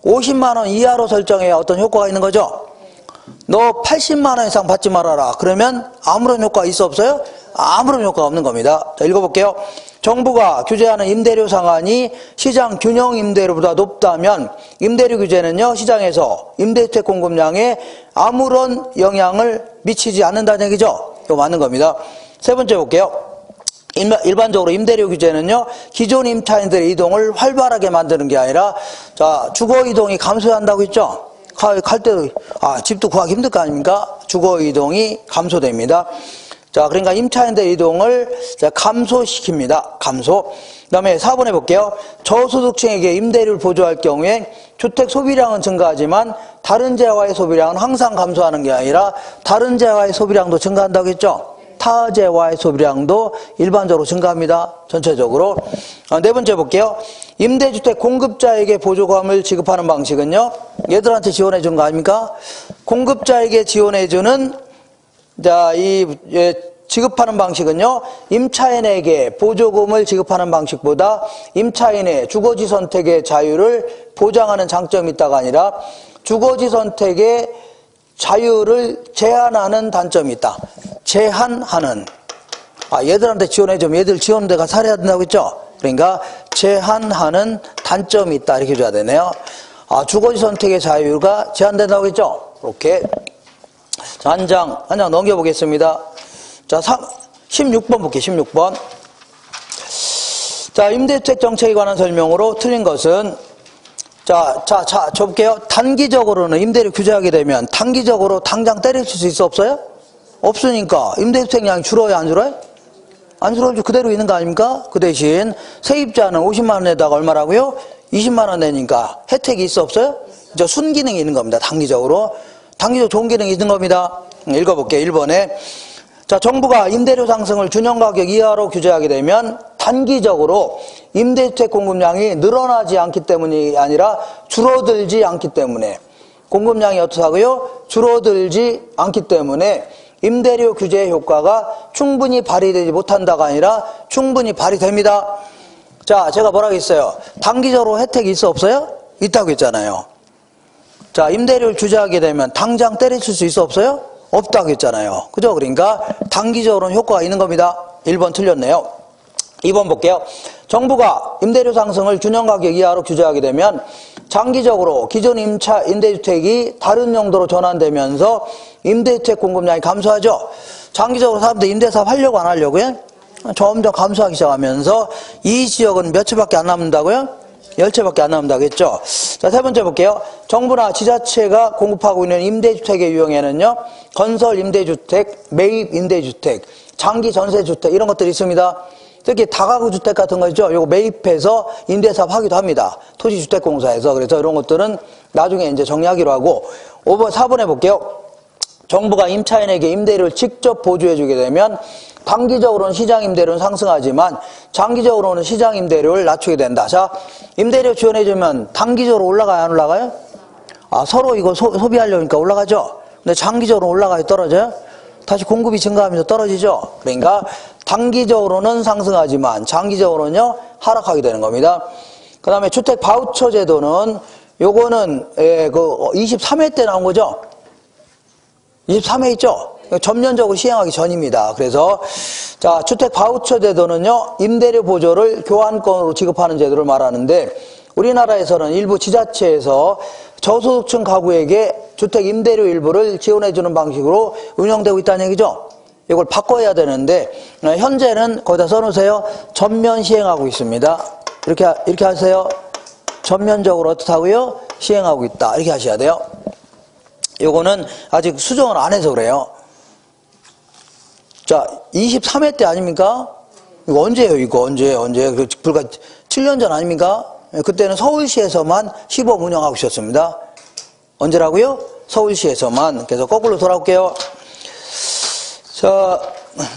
50만 원 이하로 설정해야 어떤 효과가 있는 거죠? 너 80만 원 이상 받지 말아라. 그러면 아무런 효과 있어 없어요? 아무런 효과가 없는 겁니다. 자, 읽어볼게요. 정부가 규제하는 임대료 상한이 시장 균형 임대료보다 높다면 임대료 규제는요, 시장에서 임대주택 공급량에 아무런 영향을 미치지 않는다는 얘기죠. 이거 맞는 겁니다. 세 번째 볼게요. 일반적으로 임대료 규제는요, 기존 임차인들의 이동을 활발하게 만드는 게 아니라, 자, 주거 이동이 감소한다고 했죠? 갈 때도, 집도 구하기 힘들 거 아닙니까? 주거 이동이 감소됩니다. 자, 그러니까 임차인들 이동을 감소시킵니다. 감소. 그 다음에 4번 해볼게요. 저소득층에게 임대료를 보조할 경우에 주택 소비량은 증가하지만 다른 재화의 소비량은 항상 감소하는 게 아니라 다른 재화의 소비량도 증가한다고 했죠? 타 재화의 소비량도 일반적으로 증가합니다. 전체적으로. 네 번째 볼게요. 임대주택 공급자에게 보조금을 지급하는 방식은요, 얘들한테 지원해 주는 거 아닙니까? 공급자에게 지원해 주는, 자, 지급하는 방식은요, 임차인에게 보조금을 지급하는 방식보다 임차인의 주거지 선택의 자유를 보장하는 장점이 있다가 아니라 주거지 선택의 자유를 제한하는 단점이 있다. 제한하는. 얘들한테 지원해주면 얘들 지원하는 데가 살해야 된다고 했죠? 그러니까 제한하는 단점이 있다. 이렇게 줘야 되네요. 주거지 선택의 자유가 제한된다고 했죠? 이렇게. 자, 한 장 넘겨보겠습니다. 자, 16번 볼게요. 16번. 자, 임대주택 정책에 관한 설명으로 틀린 것은 자, 볼게요. 단기적으로는 임대료 규제하게 되면 단기적으로 당장 때려칠 수 있어 없어요? 없으니까 임대주택량이 줄어요 안 줄어요? 안 줄어요. 그대로 있는 거 아닙니까? 그 대신 세입자는 50만 원 내다가 얼마라고요? 20만 원 내니까 혜택이 있어 없어요? 이제 순기능이 있는 겁니다. 단기적으로 좋은 기능이 있는 겁니다. 읽어볼게요. 1번에 자, 정부가 임대료 상승을 균형가격 이하로 규제하게 되면 단기적으로 임대주택 공급량이 늘어나지 않기 때문이 아니라 줄어들지 않기 때문에 공급량이 어떻다고요? 줄어들지 않기 때문에 임대료 규제의 효과가 충분히 발휘되지 못한다가 아니라 충분히 발휘됩니다. 자, 제가 뭐라고 했어요? 단기적으로 혜택이 있어 없어요? 있다고 했잖아요. 자, 임대료를 규제하게 되면 당장 때려칠 수 있어 없어요? 없다고 했잖아요. 그죠? 그러니까 단기적으로는 효과가 있는 겁니다. 1번 틀렸네요. 2번 볼게요. 정부가 임대료 상승을 균형가격 이하로 규제하게 되면 장기적으로 기존 임대주택이 다른 용도로 전환되면서 임대주택 공급량이 감소하죠. 장기적으로 사람들 임대사업 하려고 안 하려고요? 점점 감소하기 시작하면서 이 지역은 몇 채밖에 안 남는다고요? 10채밖에 안 남는다고 했죠. 자, 세 번째 볼게요. 정부나 지자체가 공급하고 있는 임대주택의 유형에는요, 건설 임대주택, 매입 임대주택, 장기 전세주택 이런 것들이 있습니다. 특히 다가구 주택 같은 거 있죠. 요거 매입해서 임대사업 하기도 합니다. 토지주택공사에서. 그래서 이런 것들은 나중에 이제 정리하기로 하고 5번, 4번에 볼게요. 정부가 임차인에게 임대료를 직접 보조해주게 되면 단기적으로는 시장 임대료는 상승하지만 장기적으로는 시장 임대료를 낮추게 된다. 자, 임대료 지원해주면 단기적으로 올라가요? 안 올라가요? 서로 이거 소비하려니까 올라가죠? 근데 장기적으로 올라가요? 떨어져요? 다시 공급이 증가하면서 떨어지죠? 그러니까 단기적으로는 상승하지만 장기적으로는요, 하락하게 되는 겁니다. 그 다음에 주택 바우처 제도는 요거는 23회 때 나온 거죠? 23회 있죠? 전면적으로 시행하기 전입니다. 그래서 자, 주택 바우처 제도는요, 임대료 보조를 교환권으로 지급하는 제도를 말하는데 우리나라에서는 일부 지자체에서 저소득층 가구에게 주택 임대료 일부를 지원해주는 방식으로 운영되고 있다는 얘기죠. 이걸 바꿔야 되는데 현재는 거기다 써놓으세요. 전면 시행하고 있습니다. 이렇게 하세요. 전면적으로 어떻다고요? 시행하고 있다. 이렇게 하셔야 돼요. 요거는 아직 수정을 안 해서 그래요. 자, 23회 때 아닙니까? 이거 언제예요? 이거 언제? 불과 7년 전 아닙니까? 그때는 서울시에서만 시범 운영하고 있었습니다. 언제라고요? 서울시에서만. 그래서 거꾸로 돌아올게요. 자,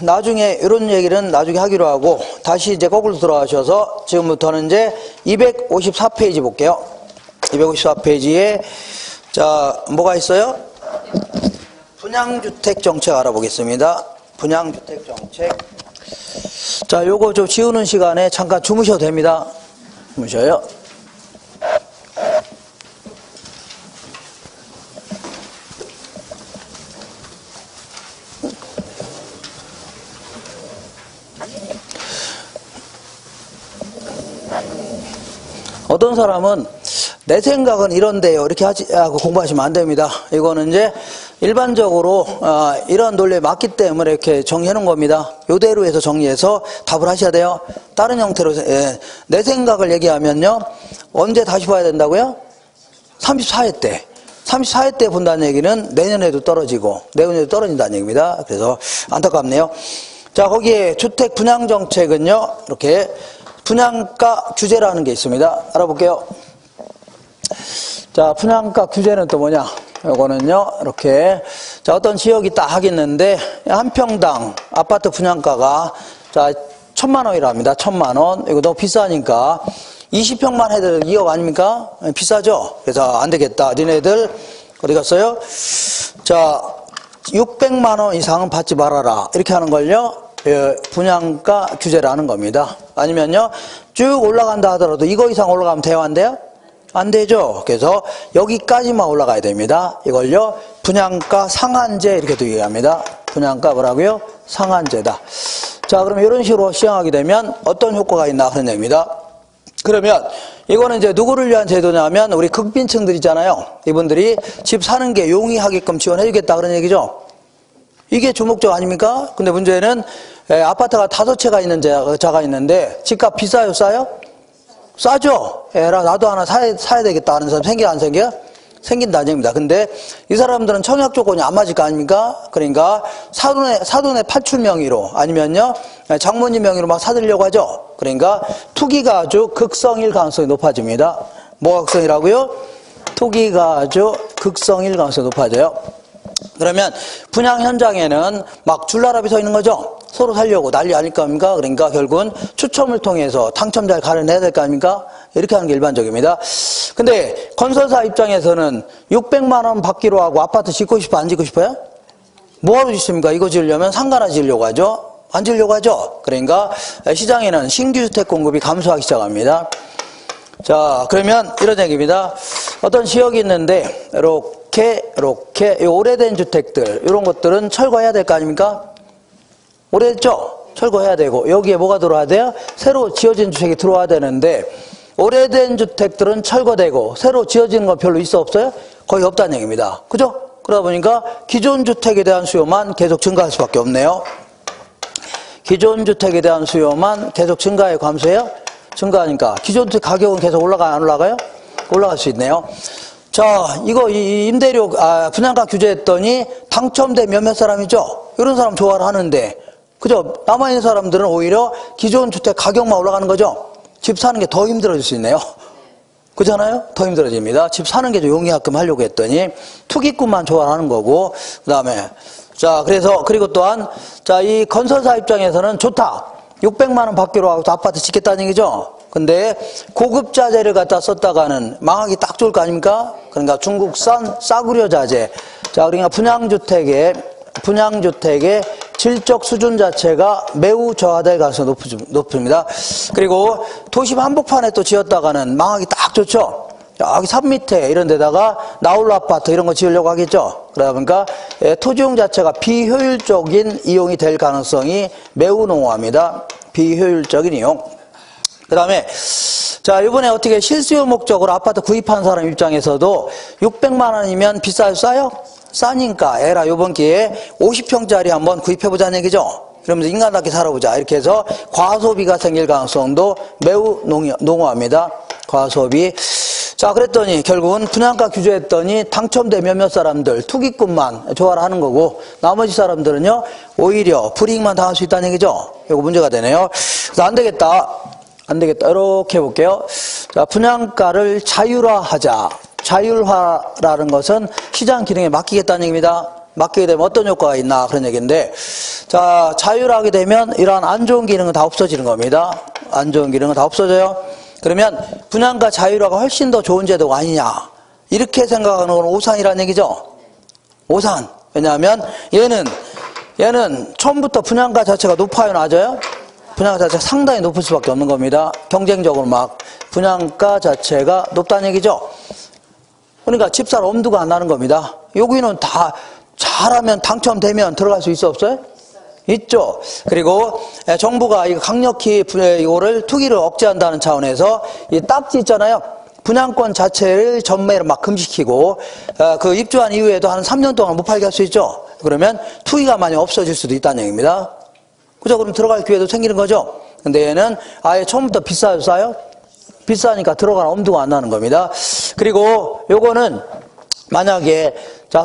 나중에 이런 얘기는 나중에 하기로 하고 다시 이제 거꾸로 돌아가셔서 지금부터는 이제 254페이지 볼게요. 254페이지에 자, 뭐가 있어요? 분양주택 정책 알아보겠습니다. 분양주택 정책. 자, 요거 좀 지우는 시간에 잠깐 주무셔도 됩니다. 주무셔요. 어떤 사람은 내 생각은 이런데요. 이렇게 하고 공부하시면 안 됩니다. 이거는 이제 일반적으로 이런 논리에 맞기 때문에 이렇게 정리해 놓은 겁니다. 요대로 해서 정리해서 답을 하셔야 돼요. 다른 형태로 내 생각을 얘기하면요. 언제 다시 봐야 된다고요? 34회 때. 34회 때 본다는 얘기는 내년에도 떨어지고 내후년에도 떨어진다는 얘기입니다. 그래서 안타깝네요. 자, 거기에 주택 분양 정책은요. 이렇게 분양가 규제라는 게 있습니다. 알아볼게요. 자, 분양가 규제는 또 뭐냐? 요거는요, 이렇게. 자, 어떤 지역이 딱 하겠는데, 한 평당 아파트 분양가가, 자, 1,000만 원이랍니다. 1,000만 원. 이거 너무 비싸니까. 20평만 해도 2억 아닙니까? 비싸죠? 그래서 안 되겠다. 니네들, 어디 갔어요? 자, 600만 원 이상은 받지 말아라. 이렇게 하는 걸요, 분양가 규제라는 겁니다. 아니면요, 쭉 올라간다 하더라도 이거 이상 올라가면 돼요, 안 돼요? 안 되죠. 그래서 여기까지만 올라가야 됩니다. 이걸요, 분양가 상한제 이렇게도 얘기합니다. 분양가 뭐라고요? 상한제다. 자, 그럼 이런 식으로 시행하게 되면 어떤 효과가 있나 하는 얘기입니다. 그러면 이거는 이제 누구를 위한 제도냐면 우리 극빈층들 있잖아요. 이분들이 집 사는 게 용이하게끔 지원해주겠다 그런 얘기죠. 이게 주목적 아닙니까? 근데 문제는 아파트가 5채가 있는 자가 있는데 집값 비싸요, 싸요? 싸죠. 에라 나도 하나 사야 되겠다 하는 사람 생겨 안 생겨? 생긴다는 얘기입니다. 근데 이 사람들은 청약 조건이 안 맞을 거 아닙니까? 그러니까 사돈의 팔출 명의로 아니면요 장모님 명의로 막 사들려고 하죠. 그러니까 투기가 아주 극성일 가능성이 높아집니다. 뭐가 극성이라고요? 투기가 아주 극성일 가능성이 높아져요. 그러면 분양 현장에는 막 줄나라비 서 있는 거죠. 서로 살려고 난리 아닐 거 아닙니까? 그러니까 결국은 추첨을 통해서 당첨자를 가려내야 될 거 아닙니까? 이렇게 하는 게 일반적입니다. 근데 건설사 입장에서는 600만 원 받기로 하고 아파트 짓고 싶어, 안 짓고 싶어요? 뭐하러 짓습니까? 이거 지으려면 상가나 지으려고 하죠? 안 지으려고 하죠? 그러니까 시장에는 신규 주택 공급이 감소하기 시작합니다. 자, 그러면 이런 얘기입니다. 어떤 지역이 있는데 이렇게 오래된 주택들 이런 것들은 철거해야 될 거 아닙니까? 오래됐죠? 철거해야 되고 여기에 뭐가 들어와야 돼요? 새로 지어진 주택이 들어와야 되는데 오래된 주택들은 철거되고 새로 지어지는 건 별로 있어 없어요? 거의 없다는 얘기입니다. 그죠? 그러다 보니까 기존 주택에 대한 수요만 계속 증가할 수밖에 없네요. 기존 주택에 대한 수요만 계속 증가해 감소해요? 증가하니까 기존 주택 가격은 계속 올라가요? 안 올라가요? 올라갈 수 있네요. 자, 이거 임대료 분양가 규제했더니 당첨된 몇몇 사람이죠? 이런 사람 좋아를 하는데 그죠? 남아있는 사람들은 오히려 기존 주택 가격만 올라가는 거죠? 집 사는 게 더 힘들어질 수 있네요. 그렇잖아요? 더 힘들어집니다. 집 사는 게 좀 용이하게끔 하려고 했더니 투기꾼만 좋아하는 거고 그 다음에 자 그리고 또한 자 이 건설사 입장에서는 좋다. 600만 원 받기로 하고 아파트 짓겠다는 얘기죠. 근데 고급 자재를 갖다 썼다가는 망하기 딱 좋을 거 아닙니까? 그러니까 중국산 싸구려 자재. 자 그러니까 분양주택의 질적 수준 자체가 매우 저하될 가능성이 높습니다. 그리고 도심 한복판에 또 지었다가는 망하기 딱 좋죠. 여기 산 밑에 이런 데다가 나홀로 아파트 이런 거 지으려고 하겠죠. 그러다 보니까 토지용 자체가 비효율적인 이용이 될 가능성이 매우 농후합니다. 비효율적인 이용. 그 다음에 자 이번에 어떻게 실수요 목적으로 아파트 구입한 사람 입장에서도 600만 원이면 비싸요 싸요? 싸니까 에라 요번 기회에 50평짜리 한번 구입해보자는 얘기죠. 그러면서 인간답게 살아보자 이렇게 해서 과소비가 생길 가능성도 매우 농후합니다. 과소비. 자 그랬더니 결국은 분양가 규제했더니 당첨된 몇몇 사람들 투기꾼만 좋아를 하는 거고 나머지 사람들은요 오히려 불이익만 당할 수 있다는 얘기죠. 이거 문제가 되네요. 그래서 안 되겠다 이렇게 해볼게요. 자 분양가를 자율화하자. 자율화라는 것은 시장 기능에 맡기겠다는 얘기입니다. 맡기게 되면 어떤 효과가 있나 그런 얘기인데 자 자율화하게 되면 이러한 안 좋은 기능은 다 없어지는 겁니다. 안 좋은 기능은 다 없어져요. 그러면 분양가 자율화가 훨씬 더 좋은 제도가 아니냐 이렇게 생각하는 건 오산이라는 얘기죠. 오산. 왜냐하면 얘는 처음부터 분양가 자체가 높아요 낮아요? 분양가 자체가 상당히 높을 수밖에 없는 겁니다. 경쟁적으로 막 분양가 자체가 높다는 얘기죠. 그러니까 집살 엄두가 안 나는 겁니다. 여기는 다 잘하면 당첨되면 들어갈 수 있어 없어요? 있죠. 그리고 정부가 이거 강력히 이거를 투기를 억제한다는 차원에서 이 딱지 있잖아요. 분양권 자체를 전매를 막 금지시키고 그 입주한 이후에도 한 3년 동안 못 팔게 할 수 있죠. 그러면 투기가 많이 없어질 수도 있다는 얘기입니다. 그죠? 그럼 들어갈 기회도 생기는 거죠. 근데 얘는 아예 처음부터 비싸요 싸요? 비싸니까 들어가는 엄두가 안 나는 겁니다. 그리고 요거는 만약에 자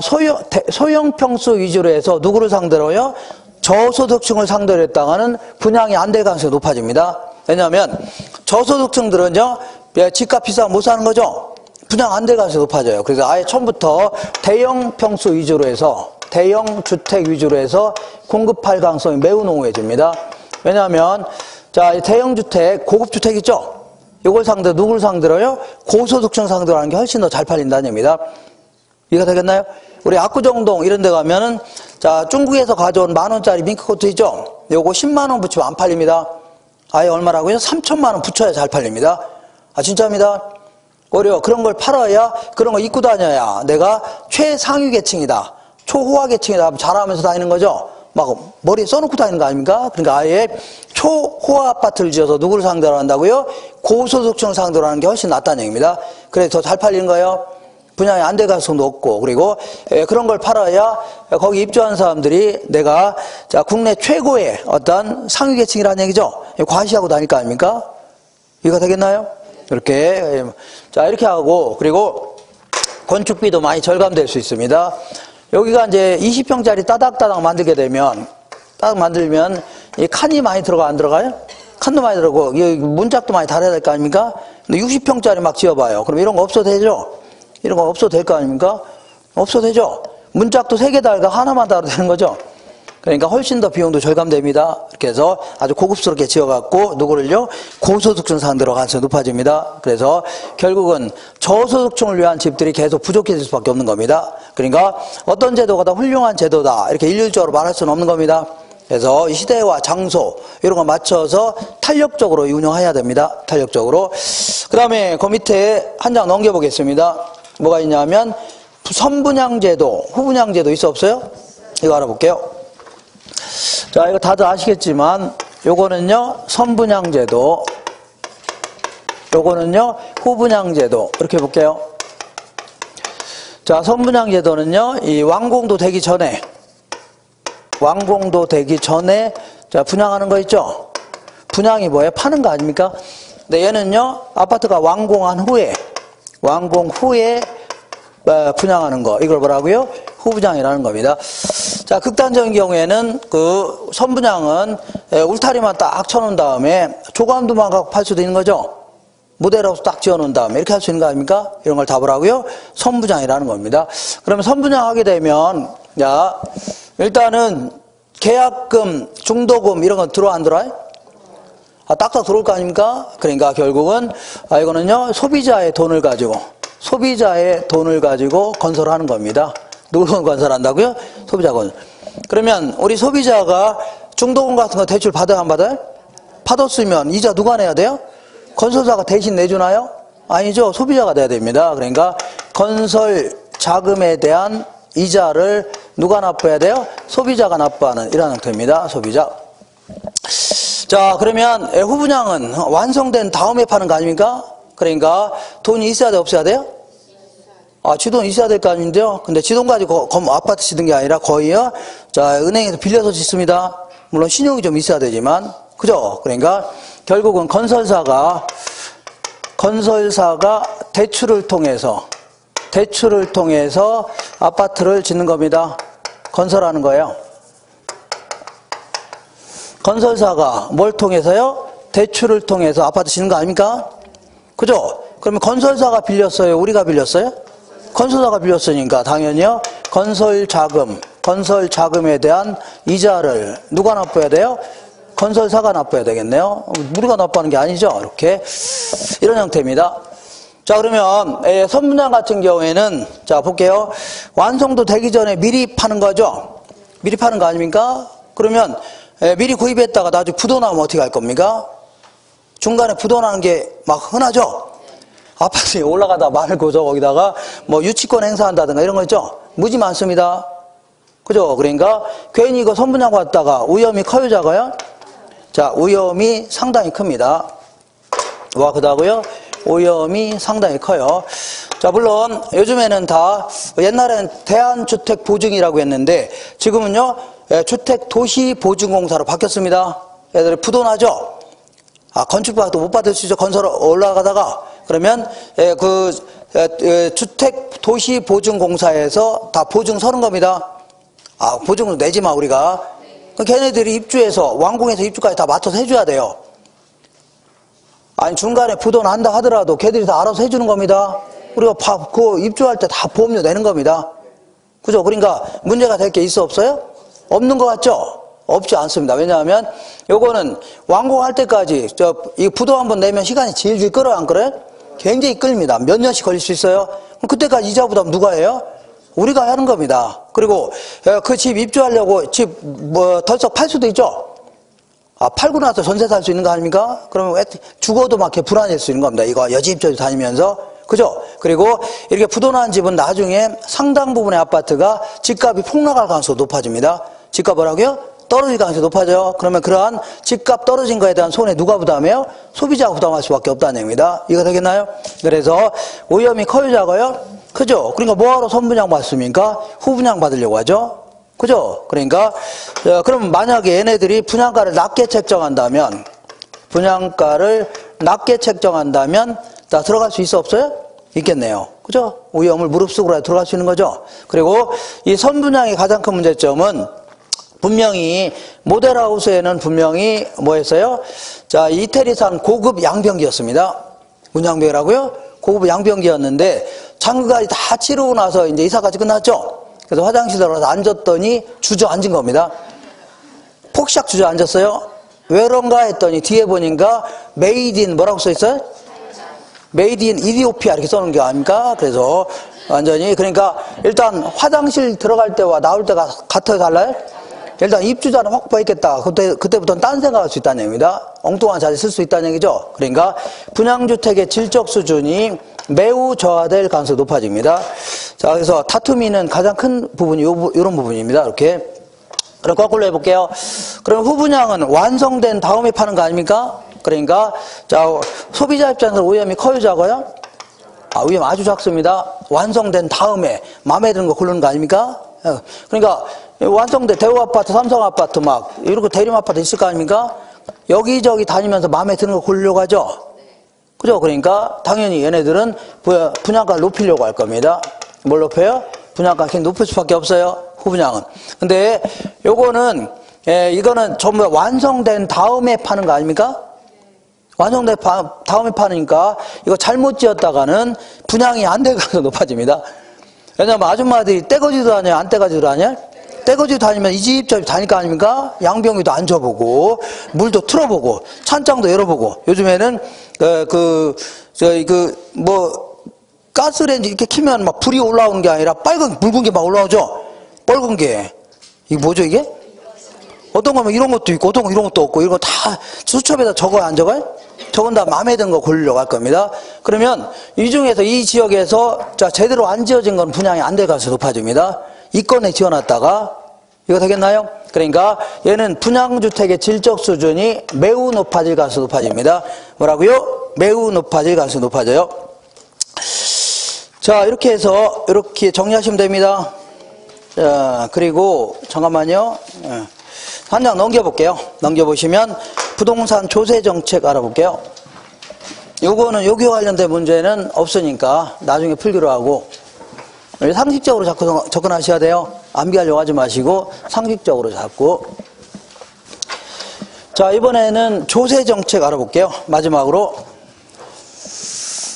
소형 평수 위주로 해서 누구를 상대로요? 저소득층을 상대로 했다가는 분양이 안 될 가능성이 높아집니다. 왜냐하면 저소득층들은요 집값 비싸면 못 사는 거죠. 분양 안 될 가능성이 높아져요. 그래서 아예 처음부터 대형 평수 위주로 해서 대형 주택 위주로 해서 공급할 가능성이 매우 농후해집니다. 왜냐하면 자 대형 주택 고급 주택 있죠. 이걸 누굴 상대로요? 고소득층 상대로 하는 게 훨씬 더 잘 팔린다는 얘기입니다. 이해가 되겠나요? 우리 압구정동 이런 데 가면은, 자, 중국에서 가져온 10,000원짜리 밍크코트 있죠? 요거 10만원 붙이면 안 팔립니다. 아예 얼마라고요? 3,000만원 붙여야 잘 팔립니다. 아, 진짜입니다. 오히려 그런 걸 팔아야, 그런 거 입고 다녀야 내가 최상위 계층이다, 초호화 계층이다 잘하면서 다니는 거죠. 막 머리에 써놓고 다니는 거 아닙니까? 그러니까 아예 초호화 아파트를 지어서 누구를 상대로 한다고요? 고소득층을 상대로 하는 게 훨씬 낫다는 얘기입니다. 그래서 더 잘 팔리는 거예요. 분양이 안 될 가능성도 높고, 그리고 그런 걸 팔아야 거기 입주한 사람들이 내가 자 국내 최고의 어떤 상위 계층이라는 얘기죠. 과시하고 다닐 거 아닙니까? 이해가 되겠나요? 이렇게 자 이렇게 하고, 그리고 건축비도 많이 절감될 수 있습니다. 여기가 이제 20평짜리 따닥따닥 만들게 되면, 딱 만들면 이 칸이 많이 들어가 안 들어가요? 칸도 많이 들어가고 문짝도 많이 달아야 될 거 아닙니까? 근데 60평짜리 막 지어봐요. 그럼 이런 거 없어도 되죠? 이런 거 없어도 될 거 아닙니까? 없어도 되죠? 문짝도 3개 달고 하나만 달아도 되는 거죠? 그러니까 훨씬 더 비용도 절감됩니다. 이렇게 해서 아주 고급스럽게 지어갖고 누구를요? 고소득층 상대로 가능성이 높아집니다. 그래서 결국은 저소득층을 위한 집들이 계속 부족해질 수밖에 없는 겁니다. 그러니까 어떤 제도가 다 훌륭한 제도다 이렇게 일률적으로 말할 수는 없는 겁니다. 그래서 이 시대와 장소 이런 거 맞춰서 탄력적으로 운영해야 됩니다. 탄력적으로. 그 다음에 그 밑에 한 장 넘겨보겠습니다. 뭐가 있냐면 선분양제도, 후분양제도 있어 없어요? 이거 알아볼게요. 자, 이거 다들 아시겠지만 요거는요 선분양제도, 요거는요 후분양제도. 이렇게 볼게요. 자, 선분양제도는요 이 완공도 되기 전에 자 분양하는 거 있죠? 분양이 뭐예요? 파는 거 아닙니까? 근데 얘는요 아파트가 완공 후에 분양하는 거, 이걸 뭐라고요? 후분양이라는 겁니다. 자, 극단적인 경우에는 그 선분양은 울타리만 딱 쳐놓은 다음에 조감도만 갖고 팔 수도 있는 거죠. 모델하우스 딱 지어놓은 다음에 이렇게 할 수 있는 거 아닙니까? 이런 걸 다 뭐라고요? 선분양이라는 겁니다. 그러면 선분양 하게 되면, 자, 일단은 계약금, 중도금 이런 건 들어와 안 들어와요? 아, 딱딱 들어올 거 아닙니까? 그러니까 결국은 이거는요 소비자의 돈을 가지고 건설하는 겁니다. 누구 건설한다고요? 소비자 건설. 그러면 우리 소비자가 중도금 같은 거 대출 받아요, 안 받아요? 받았으면 이자 누가 내야 돼요? 건설사가 대신 내주나요? 아니죠. 소비자가 내야 됩니다. 그러니까 건설 자금에 대한 이자를 누가 납부해야 돼요? 소비자가 납부하는 이런 형태입니다. 소비자. 자, 그러면 후분양은 완성된 다음에 파는 거 아닙니까? 그러니까 돈이 있어야 돼, 없어야 돼요? 아, 지돈 있어야 될 거 아닌데요? 근데 지돈 가지고 아파트 짓는 게 아니라 거의요, 자, 은행에서 빌려서 짓습니다. 물론 신용이 좀 있어야 되지만, 그죠? 그러니까 결국은 건설사가 대출을 통해서 아파트를 짓는 겁니다. 건설하는 거예요. 건설사가 뭘 통해서요? 대출을 통해서 아파트 짓는 거 아닙니까? 그죠? 그러면 건설사가 빌렸어요? 우리가 빌렸어요? 건설사가 빌렸으니까 당연히요. 건설 자금에 대한 이자를 누가 납부해야 돼요? 건설사가 납부해야 되겠네요. 우리가 납부하는 게 아니죠. 이렇게 이런 형태입니다. 자, 그러면 선분양 같은 경우에는 자 볼게요. 완성도 되기 전에 미리 파는 거죠. 미리 파는 거 아닙니까? 그러면 미리 구입했다가 나중에 부도나면 어떻게 할 겁니까? 중간에 부도나는 게 막 흔하죠? 아파트에 올라가다 말고서 거기다가 뭐 유치권 행사한다든가 이런 거 있죠? 무지 많습니다. 그죠? 그러니까 괜히 이거 선분양 받다가 위험이 커요, 작아요? 자, 위험이 상당히 큽니다. 와, 그다고요? 위험이 상당히 커요. 자, 물론 요즘에는 다 옛날에는 대한주택보증이라고 했는데 지금은요 주택도시보증공사로 바뀌었습니다. 애들이 부도나죠? 아, 건축받아도 못 받을 수 있죠. 건설 올라가다가. 그러면 주택도시보증공사에서 다 보증 서는 겁니다. 아, 보증을 내지 마, 우리가. 걔네들이 입주해서 완공해서 입주까지 다 맡아서 해줘야 돼요. 아니, 중간에 부도난다 하더라도 걔들이 다 알아서 해주는 겁니다. 우리가 그 입주할 때 다 보험료 내는 겁니다. 그죠? 그러니까 문제가 될 게 있어, 없어요? 없는 것 같죠? 없지 않습니다. 왜냐하면 요거는 완공할 때까지 이 부도 한번 내면 시간이 질질 끌어요, 안 끌어요? 굉장히 끌립니다. 몇 년씩 걸릴 수 있어요. 그럼 그때까지 이자 부담 누가 해요? 우리가 하는 겁니다. 그리고 그 집 입주하려고 집 뭐 덜썩 팔 수도 있죠. 팔고 나서 전세 살 수 있는 거 아닙니까? 그러면 죽어도 막 이렇게 불안할 수 있는 겁니다. 이거 여지입주 다니면서. 그죠? 그리고 이렇게 부도난 집은 나중에 상당 부분의 아파트가 집값이 폭락할 가능성이 높아집니다. 집값 뭐라고요? 떨어질 가능성이 높아져요. 그러면 그러한 집값 떨어진 거에 대한 손해 누가 부담해요? 소비자가 부담할 수밖에 없다는 얘기입니다. 이거 되겠나요? 그래서 오염이 커요, 작아요? 그죠? 그러니까 뭐하러 선분양 받습니까? 후분양 받으려고 하죠? 그죠? 그러니까 그럼 만약에 얘네들이 분양가를 낮게 책정한다면 다 들어갈 수 있어 없어요? 있겠네요. 그죠? 오염을 무릅쓰고라도 들어갈 수 있는 거죠. 그리고 이 선분양의 가장 큰 문제점은 분명히 모델하우스에는 분명히 뭐였어요? 자, 이태리산 고급 양변기였습니다. 문양변이라고요? 고급 양변기였는데 장기까지 다 치르고 나서 이제 이사까지 끝났죠. 그래서 화장실 들어가서 앉았더니 주저앉은 겁니다. 폭삭 주저앉았어요. 왜 그런가 했더니 뒤에 보니까 메이드 인 뭐라고 써있어요? 메이드 인 이디오피아 이렇게 써놓은 게 아닙니까? 그래서 완전히 그러니까 일단 화장실 들어갈 때와 나올 때가 같아요, 달라요? 일단 입주자는 확보했겠다. 그때부터는 딴 생각할 수 있다는 얘기입니다. 엉뚱한 자리 쓸 수 있다는 얘기죠. 그러니까 분양주택의 질적 수준이 매우 저하될 가능성이 높아집니다. 자, 그래서 다툼이 있는 가장 큰 부분이 이런 부분입니다. 이렇게. 그럼 거꾸로 해볼게요. 그럼 후분양은 완성된 다음에 파는 거 아닙니까? 그러니까 자, 소비자 입장에서 오염이 커요, 작아요? 오염 아주 작습니다. 완성된 다음에 마음에 드는 거 고르는 거 아닙니까? 그러니까 완성된 대우아파트, 삼성아파트 막 이렇게 대림아파트 있을 거 아닙니까? 여기저기 다니면서 마음에 드는 거 고르려고 하죠. 그죠? 그러니까 당연히 얘네들은 분양가를 높이려고 할 겁니다. 뭘 높여요? 분양가 굉장히 높을 수밖에 없어요. 후분양은. 근데 요거는 이거는 전부 완성된 다음에 파는 거 아닙니까? 완성된 다음에 파니까 이거 잘못 지었다가는 분양이 안 될 가능성이 높아집니다. 왜냐면 아줌마들이 떼거지도 다녀요? 안 떼거지도 다녀요? 떼거지도 다니면 이 집 저 집 다닐 거 아닙니까? 양변기도 앉아보고 물도 틀어보고 찬장도 열어보고 요즘에는 가스레인지 이렇게 키면 막 불이 올라오는 게 아니라 빨간 붉은 게 막 올라오죠? 빨간 게 이게 뭐죠 이게? 어떤 거면 이런 것도 있고 어떤 거 이런 것도 없고 이런 거 다 수첩에다 적어요 안 적어요? 적은 다 마음에 드는 거 고르려고 할 겁니다. 그러면 이 중에서 이 지역에서 자 제대로 안 지어진 건 분양이 안 될 가능성이 높아집니다. 이건에 지어놨다가 이거 되겠나요? 그러니까 얘는 분양주택의 질적 수준이 매우 높아질 가능성이 높아집니다. 뭐라고요? 매우 높아질 가능성이 높아져요. 자 이렇게 해서 이렇게 정리하시면 됩니다. 자 그리고 잠깐만요. 한 장 넘겨볼게요. 넘겨보시면 부동산 조세 정책 알아볼게요. 요거는 여기와 관련된 문제는 없으니까 나중에 풀기로 하고 상식적으로 자꾸 접근하셔야 돼요. 암기하려고 하지 마시고 상식적으로 자꾸. 자 이번에는 조세 정책 알아볼게요. 마지막으로.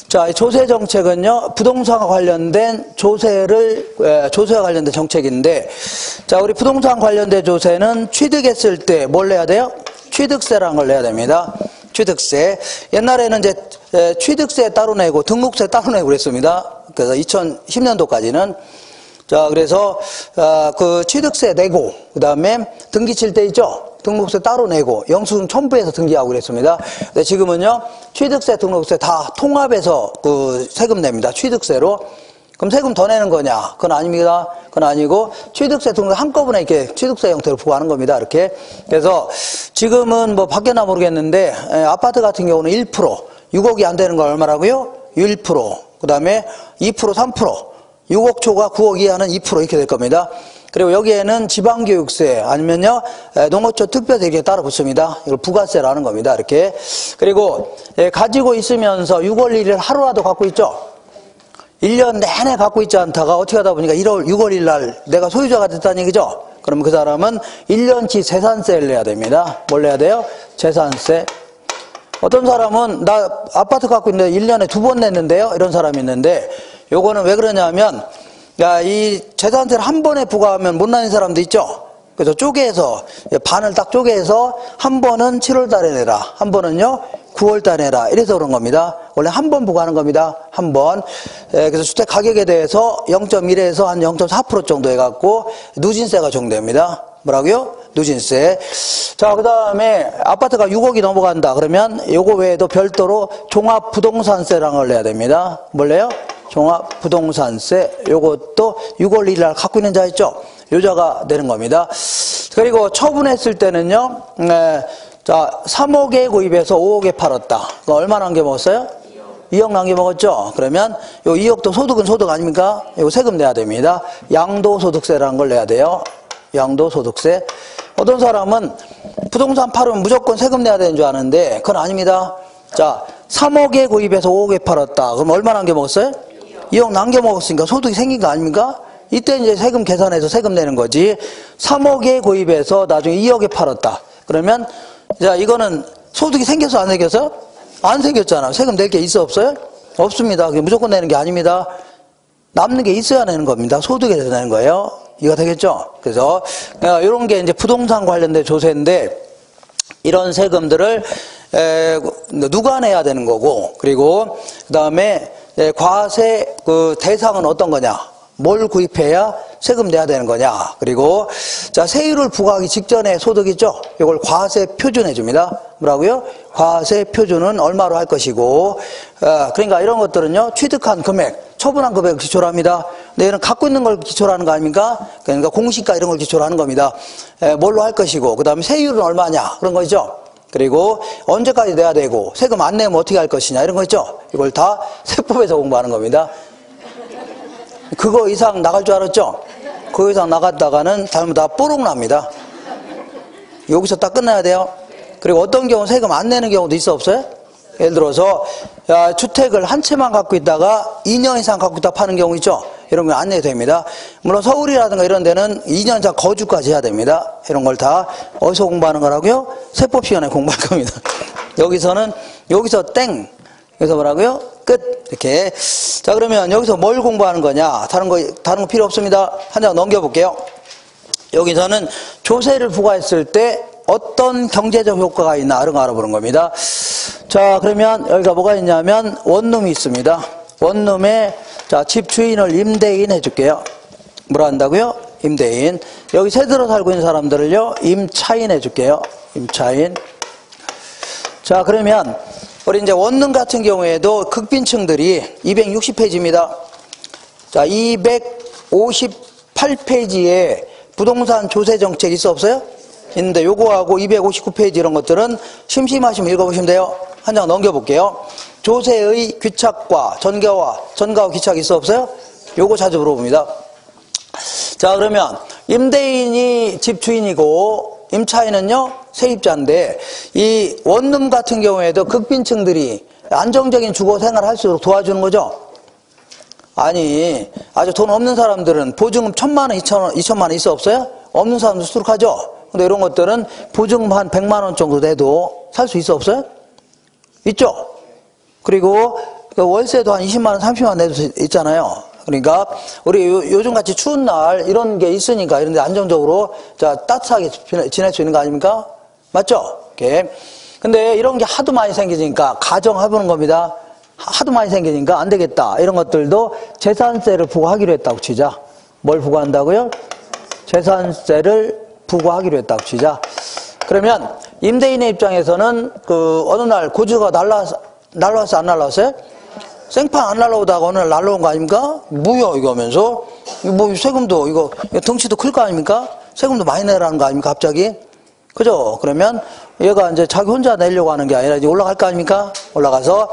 자, 조세 정책은요, 부동산과 관련된 조세와 관련된 정책인데, 자, 우리 부동산 관련된 조세는 취득했을 때 뭘 내야 돼요? 취득세라는 걸 내야 됩니다. 취득세. 옛날에는 이제 취득세 따로 내고 등록세 따로 내고 그랬습니다. 그래서 2010년도까지는. 자, 그래서 그 취득세 내고, 그 다음에 등기 칠 때 있죠? 등록세 따로 내고 영수증 첨부해서 등기하고 그랬습니다. 근데 지금은요 취득세, 등록세 다 통합해서 그 세금 냅니다. 취득세로. 그럼 세금 더 내는 거냐? 그건 아닙니다. 그건 아니고 취득세, 등록세 한꺼번에 이렇게 취득세 형태로 부과하는 겁니다. 이렇게. 그래서 지금은 뭐 바뀌었나 모르겠는데 아파트 같은 경우는 1%, 6억이 안 되는 거 얼마라고요? 1%. 그 다음에 2%, 3%. 6억 초과 9억 이하는 2% 이렇게 될 겁니다. 그리고 여기에는 지방교육세 아니면요 농어촌 특별세 이렇게 따로 붙습니다. 이걸 부가세라는 겁니다. 이렇게. 그리고 가지고 있으면서 6월 1일 하루라도 갖고 있죠. 1년 내내 갖고 있지 않다가 어떻게 하다 보니까 6월 1일 날 내가 소유자가 됐다는 얘기죠. 그럼 그 사람은 1년치 재산세를 내야 됩니다. 뭘 내야 돼요? 재산세. 어떤 사람은 나 아파트 갖고 있는데 1년에 2번 냈는데요. 이런 사람이 있는데 요거는 왜 그러냐면 야, 이 재산세를 한 번에 부과하면 못 나는 사람도 있죠. 그래서 쪼개서 반을 딱 쪼개서 한 번은 7월 달에 내라, 한 번은요 9월 달에 내라 이래서 그런 겁니다. 원래 한 번 부과하는 겁니다. 한 번. 그래서 주택 가격에 대해서 0.1에서 한 0.4% 정도 해갖고 누진세가 적용됩니다. 뭐라고요? 누진세. 자, 그 다음에 아파트가 6억이 넘어간다. 그러면 요거 외에도 별도로 종합부동산세라는 걸 내야 됩니다. 뭘 내요? 종합부동산세. 요것도 6월 1일 날 갖고 있는 자 있죠? 요자가 내는 겁니다. 그리고 처분했을 때는요, 자, 3억에 구입해서 5억에 팔았다. 얼마 남겨먹었어요? 2억 남겨먹었죠? 그러면 요 2억도 소득은 소득 아닙니까? 이거 세금 내야 됩니다. 양도소득세라는 걸 내야 돼요. 양도소득세. 어떤 사람은 부동산 팔으면 무조건 세금 내야 되는 줄 아는데 그건 아닙니다. 자, 3억에 구입해서 5억에 팔았다. 그럼 얼마 남겨먹었어요? 2억 남겨먹었으니까 소득이 생긴 거 아닙니까? 이때 이제 세금 계산해서 세금 내는 거지. 3억에 구입해서 나중에 2억에 팔았다. 그러면 자, 이거는 소득이 생겨서 안 생겨서? 안 생겼잖아. 세금 낼 게 있어 없어요? 없습니다. 그게 무조건 내는 게 아닙니다. 남는 게 있어야 내는 겁니다. 소득에 대해서 내는 거예요. 이거 되겠죠? 그래서 이런 게 이제 부동산 관련된 조세인데 이런 세금들을 누가 내야 되는 거고, 그리고 그 다음에 과세 그 대상은 어떤 거냐? 뭘 구입해야 세금 내야 되는 거냐? 그리고 자, 세율을 부과하기 직전에 소득 있죠? 이걸 과세 표준해 줍니다. 뭐라고요? 과세 표준은 얼마로 할 것이고, 그러니까 이런 것들은요, 취득한 금액, 처분한 금액을 기초로 합니다. 근데 얘는 갖고 있는 걸 기초로 하는 거 아닙니까? 그러니까 공시가 이런 걸 기초로 하는 겁니다. 뭘로 할 것이고, 그 다음에 세율은 얼마냐? 그런 거 있죠? 그리고 언제까지 내야 되고, 세금 안 내면 어떻게 할 것이냐? 이런 거 있죠? 이걸 다 세법에서 공부하는 겁니다. 그거 이상 나갈 줄 알았죠? 그거 이상 나갔다가는 잘못다 뽀록 납니다. 여기서 딱 끝나야 돼요. 그리고 어떤 경우 세금 안 내는 경우도 있어 없어요? 예를 들어서 주택을 한 채만 갖고 있다가 2년 이상 갖고 있다 파는 경우 있죠? 이런 건 안 내도 됩니다. 물론 서울이라든가 이런 데는 2년 이상 거주까지 해야 됩니다. 이런 걸 다 어디서 공부하는 거라고요? 세법 시간에 공부할 겁니다. 여기서 땡. 여기서 뭐라고요? 끝. 이렇게. 자, 그러면 여기서 뭘 공부하는 거냐? 다른 거 필요 없습니다. 한 장 넘겨볼게요. 여기서는 조세를 부과했을 때 어떤 경제적 효과가 있나 이런 거 알아보는 겁니다. 자, 그러면 여기가 뭐가 있냐면 원룸이 있습니다. 원룸에 자, 집 주인을 임대인 해줄게요. 뭐라 한다고요? 임대인. 여기 새 들어 살고 있는 사람들을요, 임차인 해줄게요. 임차인. 자, 그러면 우리 이제 원룸 같은 경우에도 극빈층들이 260페이지입니다. 자, 258페이지에 부동산 조세 정책 있어 없어요? 있는데 요거하고 259페이지 이런 것들은 심심하시면 읽어보시면 돼요. 한 장 넘겨볼게요. 조세의 귀착과 전가와 귀착 있어 없어요? 요거 자주 물어봅니다. 자, 그러면 임대인이 집주인이고 임차인은요 세입자인데, 이 원룸 같은 경우에도 극빈층들이 안정적인 주거 생활을 할 수 있도록 도와주는 거죠. 아니, 아주 돈 없는 사람들은 보증금 1,000만 원, 2천만 원 있어 없어요? 없는 사람도 수록하죠. 근데 이런 것들은 보증금 한 100만 원 정도 돼도 살 수 있어 없어요? 있죠. 그리고 월세도 한 20만 원, 30만 원 내도 있잖아요. 그러니까 우리 요즘같이 추운 날 이런 게 있으니까 이런 데 안정적으로 자, 따뜻하게 지낼 수 있는 거 아닙니까? 맞죠? 이렇게. 근데 이런 게 하도 많이 생기니까 가정해보는 겁니다. 하도 많이 생기니까 안 되겠다. 이런 것들도 재산세를 부과하기로 했다고 치자. 뭘 부과한다고요? 재산세를 부과하기로 했다고 치자. 그러면 임대인의 입장에서는 어느 날 고주가 날라왔어 안 날라왔어요? 생판 안 날라오다가 어느 날 날라온 거 아닙니까? 뭐야 이거 하면서 뭐 세금도 이거 덩치도 클 거 아닙니까? 세금도 많이 내라는 거 아닙니까? 갑자기? 그죠? 그러면 얘가 이제 자기 혼자 내려고 하는 게 아니라 이제 올라갈 거 아닙니까? 올라가서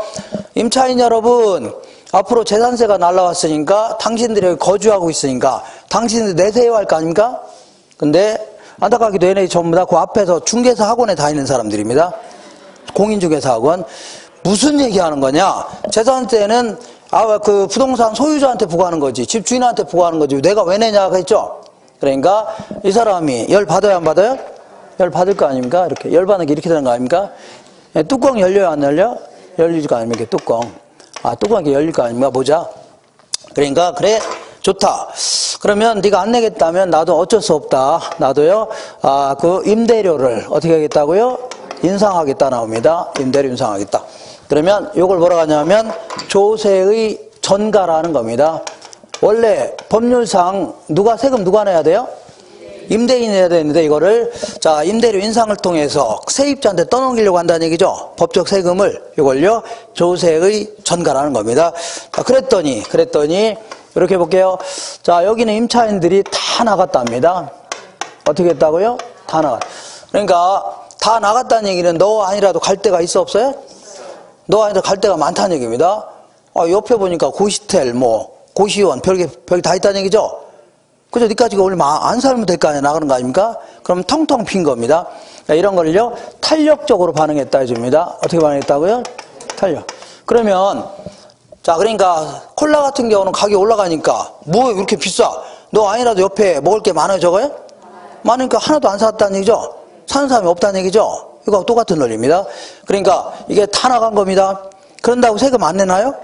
임차인 여러분, 앞으로 재산세가 날라왔으니까 당신들이 여기 거주하고 있으니까 당신들 내세요 할 거 아닙니까? 근데 안타깝게도 얘네 전부 다 그 앞에서 중개사 학원에 다니는 사람들입니다. 공인중개사 학원. 무슨 얘기하는 거냐? 재산세는 그 부동산 소유자한테 부과하는 거지, 집주인한테 부과하는 거지, 내가 왜 내냐가 했죠. 그러니까 이 사람이 열 받아요 안 받아요? 열 받을 거 아닙니까? 이렇게 열 받는 게 이렇게 되는 거 아닙니까? 뚜껑 열려요 안 열려? 열릴 거 아닙니까? 뚜껑. 뚜껑이 이렇게 열릴 거 아닙니까? 보자. 그러니까 그래 좋다. 그러면 네가 안 내겠다면 나도 어쩔 수 없다. 나도요 그 임대료를 어떻게 하겠다고요? 인상하겠다 나옵니다. 임대료 인상하겠다. 그러면 요걸 뭐라고 하냐면 조세의 전가라는 겁니다. 원래 법률상 세금 누가 내야 돼요? 임대인이 내야 되는데 이거를 자 임대료 인상을 통해서 세입자한테 떠넘기려고 한다는 얘기죠. 법적 세금을 이걸요 조세의 전가라는 겁니다. 자, 그랬더니 이렇게 볼게요. 자 여기는 임차인들이 다 나갔답니다. 어떻게 했다고요? 다 나갔. 그러니까 다 나갔다는 얘기는 너 아니라도 갈 데가 있어 없어요? 너 아니라도 갈 데가 많다는 얘기입니다. 옆에 보니까 고시텔 고시원 별게 다 있다는 얘기죠. 그죠? 니까지 원래 안 살면 될 거 아니야. 나가는 거 아닙니까? 그럼 텅텅 빈 겁니다. 이런 걸요, 탄력적으로 반응했다 해줍니다. 어떻게 반응했다고요? 탄력. 그러면, 자, 그러니까, 콜라 같은 경우는 가격이 올라가니까, 뭐 이렇게 비싸? 너 아니라도 옆에 먹을 게 많아요, 저거요? 많으니까 하나도 안 샀다는 얘기죠? 사는 사람이 없다는 얘기죠? 이거 똑같은 논리입니다. 그러니까, 이게 다 나간 겁니다. 그런다고 세금 안 내나요?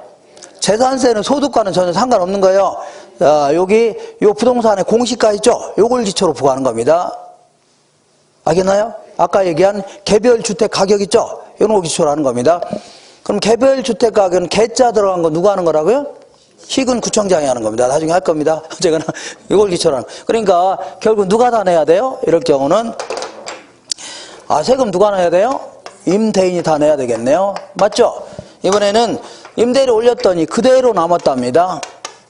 재산세는 소득과는 전혀 상관없는 거예요. 여기 요 부동산의 공시가 있죠? 요걸 기초로 부과하는 겁니다. 알겠나요? 아까 얘기한 개별 주택 가격 있죠? 이런 거 기초로 하는 겁니다. 그럼 개별 주택 가격은 개자 들어간 거 누가 하는 거라고요? 시군구청장이 하는 겁니다. 나중에 할 겁니다. 어쨌거나 이걸 기초로 하는. 그러니까 결국 누가 다 내야 돼요? 이럴 경우는 세금 누가 내야 돼요? 임대인이 다 내야 되겠네요. 맞죠? 이번에는 임대료 올렸더니 그대로 남았답니다.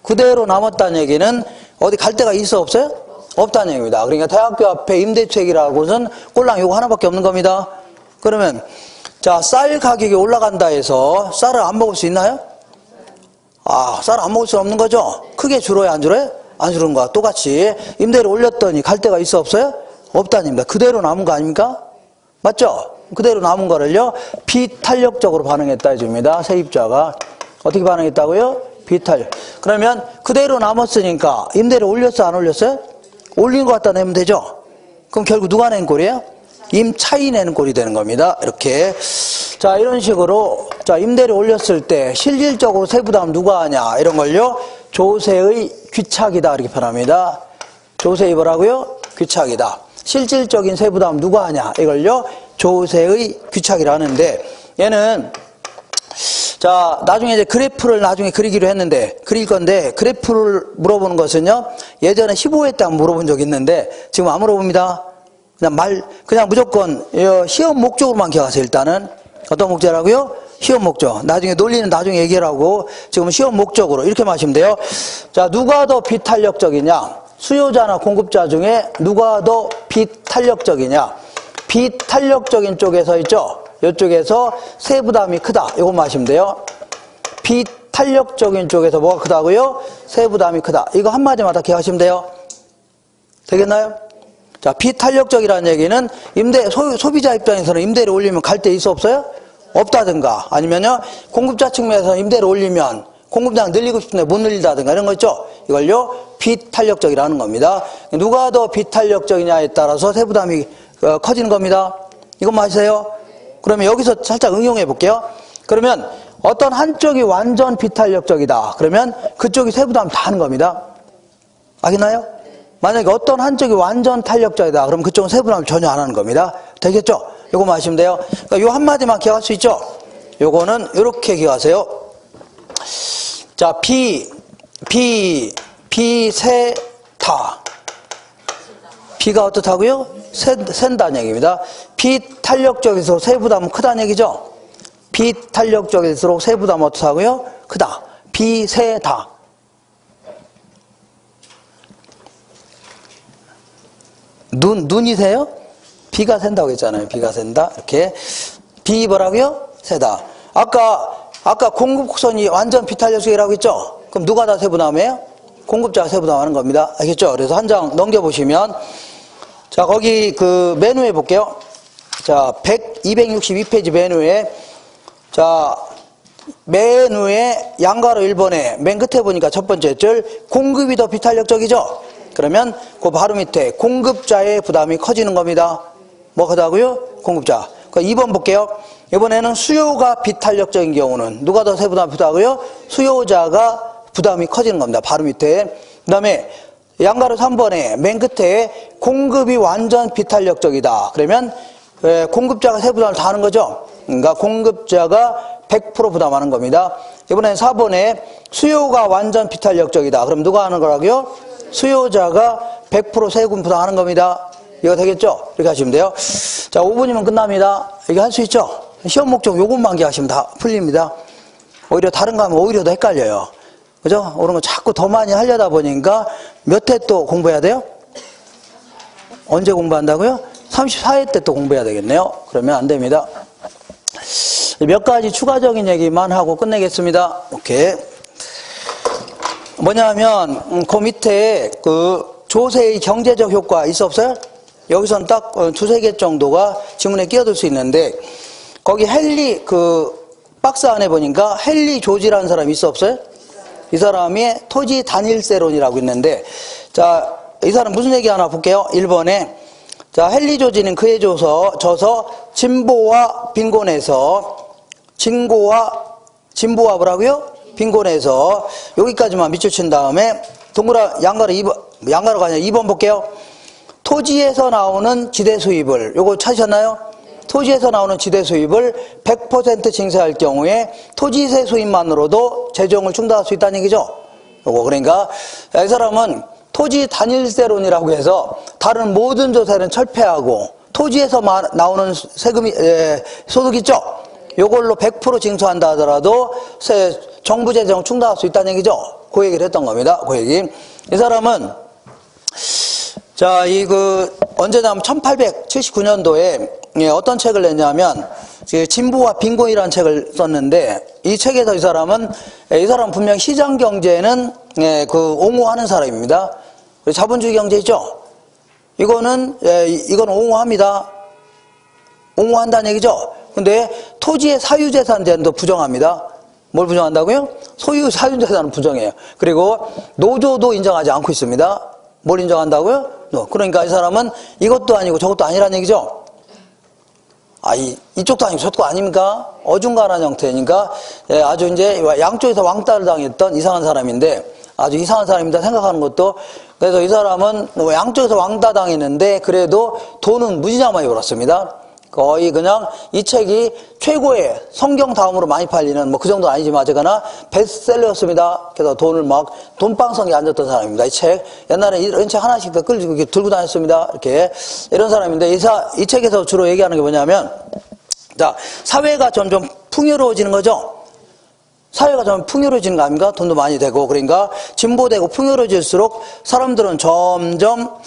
그대로 남았다는 얘기는 어디 갈 데가 있어 없어요? 없다는 얘기입니다. 그러니까 대학교 앞에 임대주택이라고는 꼴랑 요거 하나밖에 없는 겁니다. 그러면 자, 쌀 가격이 올라간다 해서 쌀을 안 먹을 수 있나요? 쌀 안 먹을 수 없는 거죠? 크게 줄어요, 안 줄어요? 안 줄은 거와 똑같이 임대료 올렸더니 갈 데가 있어 없어요? 없다는 얘기입니다. 그대로 남은 거 아닙니까? 맞죠? 그대로 남은 거를요 비탄력적으로 반응했다 해줍니다. 세입자가 어떻게 반응했다고요? 비탄력. 그러면 그대로 남았으니까 임대료 올렸어 안 올렸어요? 올린 거 갖다 내면 되죠. 그럼 결국 누가 낸 꼴이에요? 임차인이 내는 꼴이 되는 겁니다. 이렇게 자 이런 식으로 자 임대료 올렸을 때 실질적으로 세부담 누가 하냐 이런 걸요 조세의 귀착이다 이렇게 표현합니다. 조세의 뭐라고요? 귀착이다. 실질적인 세부담 누가 하냐 이걸요 조세의 귀착이라 하는데 얘는 자 나중에 이제 그래프를 나중에 그리기로 했는데 그릴 건데 그래프를 물어보는 것은요 예전에 15회 때 물어본 적이 있는데 지금 안 물어봅니다. 그냥 무조건 시험 목적으로만 기억하세요. 일단은 어떤 목적이라고요? 시험 목적. 나중에 논리는 나중에 얘기하라고 지금 시험 목적으로 이렇게 마시면 돼요. 자 누가 더 비탄력적이냐? 수요자나 공급자 중에 누가 더 비탄력적이냐? 비탄력적인 쪽에서 있죠? 이쪽에서 세부담이 크다. 이거 마시면 돼요. 비탄력적인 쪽에서 뭐가 크다고요? 세부담이 크다. 이거 한마디만 다 기억하시면 돼요. 되겠나요? 자, 비탄력적이라는 얘기는 소비자 입장에서는 임대료 올리면 갈 데 있어 없어요? 없다든가 아니면요 공급자 측면에서 임대료 올리면 공급량 늘리고 싶은데 못 늘리다든가 이런 거 있죠? 이걸요 비탄력적이라는 겁니다. 누가 더 비탄력적이냐에 따라서 세부담이 커지는 겁니다. 이건 맞으세요? 그러면 여기서 살짝 응용해 볼게요. 그러면 어떤 한쪽이 완전 비탄력적이다. 그러면 그쪽이 세부담 다 하는 겁니다. 알겠나요? 만약에 어떤 한쪽이 완전 탄력적이다. 그럼 그쪽은 세부담을 전혀 안 하는 겁니다. 되겠죠? 요거 아시면 돼요. 그러니까 요 한마디만 기억할 수 있죠? 요거는 요렇게 기억하세요. 자, 비세타. 비가 어떻다고요? 센다는 얘기입니다. 비탄력적일수록 세부담은 크다는 얘기죠? 비탄력적일수록 세부담은 어떻다고요? 크다. 비세다. 눈이세요? 비가 샌다고 했잖아요. 비가 샌다. 이렇게. 비 뭐라고요? 세다. 아까 공급선이 완전 비탄력적이라고 했죠? 그럼 누가 다 세부담이에요? 공급자가 세부담하는 겁니다. 알겠죠? 그래서 한 장 넘겨보시면, 자, 거기 그 메뉴에 볼게요. 자, 262페이지 메뉴에, 자, 메뉴에 양가로 1번에 맨 끝에 보니까 첫 번째 줄, 공급이 더 비탄력적이죠? 그러면 그 바로 밑에 공급자의 부담이 커지는 겁니다. 뭐 크다고요? 공급자. 2번 볼게요. 이번에는 수요가 비탄력적인 경우는 누가 더 세부담이 크다고요? 수요자가 부담이 커지는 겁니다. 바로 밑에. 그 다음에 양가로 3번에 맨 끝에 공급이 완전 비탄력적이다. 그러면 공급자가 세부담을 다 하는 거죠. 그러니까 공급자가 100% 부담하는 겁니다. 이번엔 4번에 수요가 완전 비탄력적이다. 그럼 누가 하는 거라고요? 수요자가 100% 세금 부담하는 겁니다. 이거 되겠죠? 이렇게 하시면 돼요. 자, 5분이면 끝납니다. 이거 할 수 있죠? 시험 목적 요것만 기하시면 다 풀립니다. 오히려 다른 거 하면 오히려 더 헷갈려요. 그죠? 그런 거 자꾸 더 많이 하려다 보니까 몇 회 또 공부해야 돼요? 언제 공부한다고요? 34회 때 또 공부해야 되겠네요. 그러면 안 됩니다. 몇 가지 추가적인 얘기만 하고 끝내겠습니다. 오케이. 뭐냐면, 그 밑에 그 조세의 경제적 효과 있어 없어요? 여기서는 딱 두세 개 정도가 지문에 끼어들 수 있는데, 거기 헨리, 그 박스 안에 보니까 헨리 조지라는 사람이 있어 없어요? 이 사람이 토지 단일세론이라고 있는데, 자, 이 사람 무슨 얘기 하나 볼게요. 1번에. 자, 헨리 조지는 그에 져서 진보와 빈곤에서, 진보와 뭐라고요? 빈곤에서 여기까지만 밑줄친 다음에 양가로 아니라 2번 볼게요. 토지에서 나오는 지대 수입을, 요거 찾으셨나요? 토지에서 나오는 지대 수입을 100% 징수할 경우에 토지세 수입만으로도 재정을 충당할 수 있다는 얘기죠. 요거 그러니까 이 사람은 토지 단일세론이라고 해서 다른 모든 조세는 철폐하고 토지에서 나오는 세금이 소득 있죠. 요걸로 100% 징수한다 하더라도 정부 재정을 충당할 수 있다는 얘기죠. 그 얘기를 했던 겁니다. 그 얘기. 이 사람은 자, 언제냐면 1879년도에 어떤 책을 냈냐면 진보와 빈곤이라는 책을 썼는데 이 책에서 이 사람은 분명히 시장 경제는 옹호하는 사람입니다. 자본주의 경제 있죠? 이건 옹호합니다. 옹호한다는 얘기죠. 근데 토지의 사유재산 제한도 부정합니다. 뭘 부정한다고요? 사유재산은 부정해요. 그리고 노조도 인정하지 않고 있습니다. 뭘 인정한다고요? 그러니까 이 사람은 이것도 아니고 저것도 아니라는 얘기죠. 이쪽도 아니고 저것도 아닙니까? 어중간한 형태니까 아주 이제 양쪽에서 왕따를 당했던 이상한 사람인데 아주 이상한 사람이다 생각하는 것도 그래서 이 사람은 양쪽에서 왕따 당했는데 그래도 돈은 무지장 많이 벌었습니다. 거의 그냥 이 책이 최고의 성경 다음으로 많이 팔리는 그 정도는 아니지만 어쨌거나 베스트셀러였습니다. 그래서 돈방석에 앉았던 사람입니다. 이 책 옛날에 이런 책 하나씩 끌고 들고 다녔습니다. 이렇게 이런 사람인데 이 책에서 주로 얘기하는 게 뭐냐면 자, 사회가 점점 풍요로워지는 거죠. 사회가 좀 풍요로워지는 거 아닙니까? 돈도 많이 되고 그러니까 진보되고 풍요로워질수록 사람들은 점점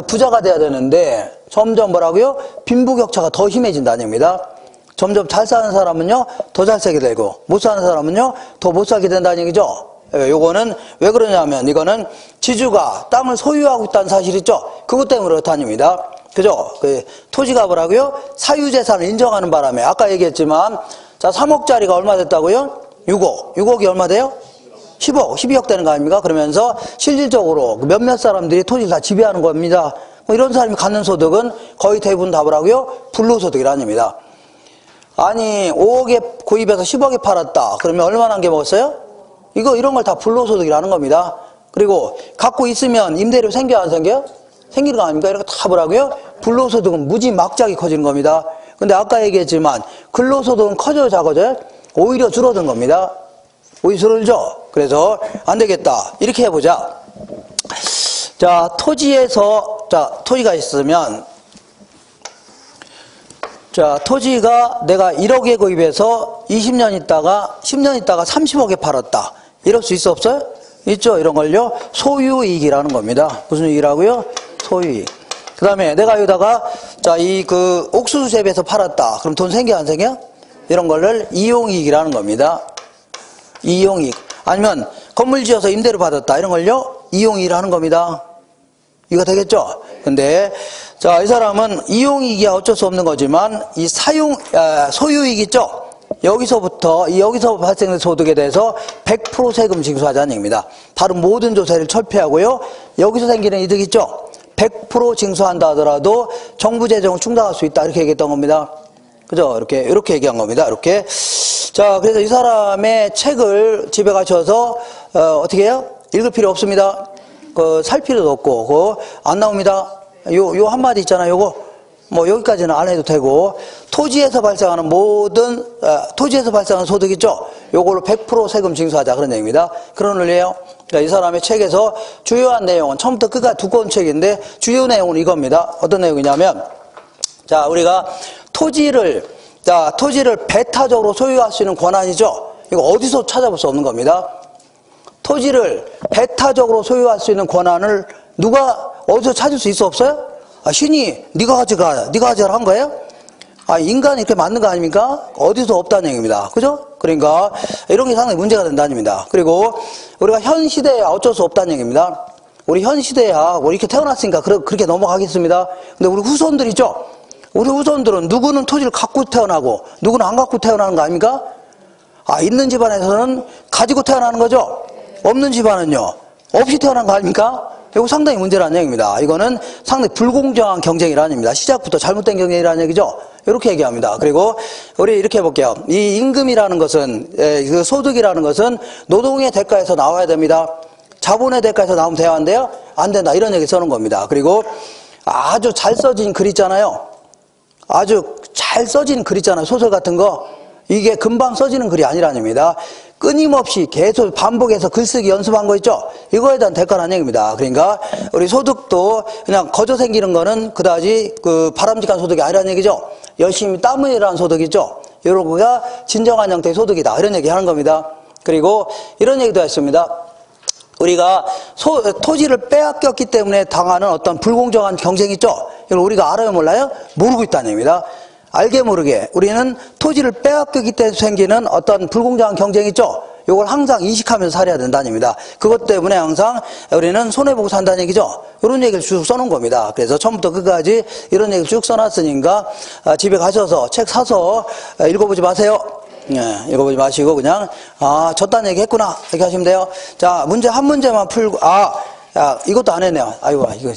부자가 돼야 되는데 점점 뭐라고요? 빈부격차가 더 심해진다는 얘기입니다. 점점 잘 사는 사람은요 더 잘 살게 되고 못 사는 사람은요 더 못 살게 된다는 얘기죠. 요거는 왜 그러냐면 이거는 지주가 땅을 소유하고 있다는 사실 있죠. 그것 때문에 그렇다는 얘기입니다. 그죠? 토지가 뭐라고요? 사유재산을 인정하는 바람에 아까 얘기했지만 자 3억짜리가 얼마 됐다고요? 6억이 얼마 돼요? 12억 되는 거 아닙니까? 그러면서 실질적으로 몇몇 사람들이 토지를 다 지배하는 겁니다. 이런 사람이 갖는 소득은 거의 대부분 다 뭐라고요? 불로소득이라는 얘기입니다. 아니 5억에 구입해서 10억에 팔았다. 그러면 얼마나 한 개 먹었어요? 이런 걸 다 불로소득이라는 겁니다. 그리고 갖고 있으면 임대료 생겨요? 안 생겨요? 생기는 거 아닙니까? 이런 거 다 뭐라고요? 불로소득은 무지막지하게 커지는 겁니다. 근데 아까 얘기했지만 근로소득은 커져요? 작아져요? 오히려 줄어든 겁니다. 오히려 줄어들죠? 그래서 안 되겠다. 이렇게 해보자. 자, 토지가 있으면, 자, 토지가 내가 1억에 구입해서 10년 있다가 30억에 팔았다. 이럴 수 있어 없어요? 있죠? 이런 걸요. 소유이익이라는 겁니다. 무슨 이익이라고요? 소유이익. 그 다음에 내가 여기다가, 옥수수 재배해서 팔았다. 그럼 돈 생겨, 안 생겨? 이런 거를 이용이익이라는 겁니다. 이용이익. 아니면 건물 지어서 임대료 받았다. 이런 걸요. 이용이익이라는 겁니다. 이거 되겠죠? 근데 이 사람은 이용이익이야 어쩔 수 없는 거지만 이 소유이익 있죠? 여기서 발생된 소득에 대해서 100% 세금 징수하자는 얘기입니다. 다른 모든 조세를 철폐하고요. 여기서 생기는 이득 있죠? 100% 징수한다 하더라도 정부 재정을 충당할 수 있다. 이렇게 얘기했던 겁니다. 그죠? 이렇게 얘기한 겁니다. 이렇게. 자, 그래서 이 사람의 책을 집에 가셔서, 어떻게 해요? 읽을 필요 없습니다. 살 필요도 없고, 안 나옵니다. 요 한마디 있잖아요. 뭐 여기까지는 안 해도 되고, 토지에서 발생하는 토지에서 발생하는 소득 있죠? 요걸로 100% 세금 징수하자 그런 얘기입니다. 그런 논리예요. 자, 이 사람의 책에서 주요한 내용은 처음부터 끝까지 두꺼운 책인데 주요 내용은 이겁니다. 어떤 내용이냐면, 자, 우리가 토지를 배타적으로 소유할 수 있는 권한이죠? 이거 어디서 찾아볼 수 없는 겁니다. 토지를 배타적으로 소유할 수 있는 권한을 누가 어디서 찾을 수 있어 없어요? 신이 네가 가져라 한 거예요? 인간이 이렇게 만든 거 아닙니까? 어디서 없다는 얘기입니다. 그죠? 그러니까 이런 게 상당히 문제가 된다는 얘기입니다. 그리고 우리가 현 시대에 어쩔 수 없다는 얘기입니다. 우리 현 시대야 우리 이렇게 태어났으니까 그렇게 넘어가겠습니다. 근데 우리 후손들이죠? 우리 후손들은 누구는 토지를 갖고 태어나고 누구는 안 갖고 태어나는 거 아닙니까? 있는 집안에서는 가지고 태어나는 거죠? 없는 집안은요? 없이 태어난 거 아닙니까? 이거 상당히 문제라는 얘기입니다. 이거는 상당히 불공정한 경쟁이라는 얘기입니다. 시작부터 잘못된 경쟁이라는 얘기죠? 이렇게 얘기합니다. 그리고 우리 이렇게 해볼게요. 이 임금이라는 것은, 그 소득이라는 것은 노동의 대가에서 나와야 됩니다. 자본의 대가에서 나오면 돼야 한대요? 안 된다. 이런 얘기 써놓은 겁니다. 그리고 아주 잘 써진 글 있잖아요. 아주 잘 써진 글 있잖아요. 소설 같은 거. 이게 금방 써지는 글이 아니라는 얘기입니다. 끊임없이 계속 반복해서 글쓰기 연습한 거 있죠? 이거에 대한 대가라는 얘기입니다. 그러니까 우리 소득도 그냥 거저 생기는 거는 그다지 바람직한 소득이 아니라는 얘기죠. 열심히 땀을 일하는 소득이죠. 이런 거가 진정한 형태의 소득이다. 이런 얘기 하는 겁니다. 그리고 이런 얘기도 했습니다. 우리가 토지를 빼앗겼기 때문에 당하는 어떤 불공정한 경쟁이 있죠? 이걸 우리가 알아요 몰라요? 모르고 있다는 얘기입니다. 알게 모르게 우리는 토지를 빼앗기기 때문에 생기는 어떤 불공정한 경쟁이 있죠? 이걸 항상 인식하면서 살아야 된다는 얘기입니다. 그것 때문에 항상 우리는 손해보고 산다는 얘기죠? 이런 얘기를 쭉 써놓은 겁니다. 그래서 처음부터 끝까지 이런 얘기를 쭉 써놨으니까 집에 가셔서 책 사서 읽어보지 마세요. 읽어보지 마시고 그냥 졌다는 얘기 했구나 이렇게 하시면 돼요. 자, 문제 한 문제만 풀고 이것도 안 했네요. 아이고 이거.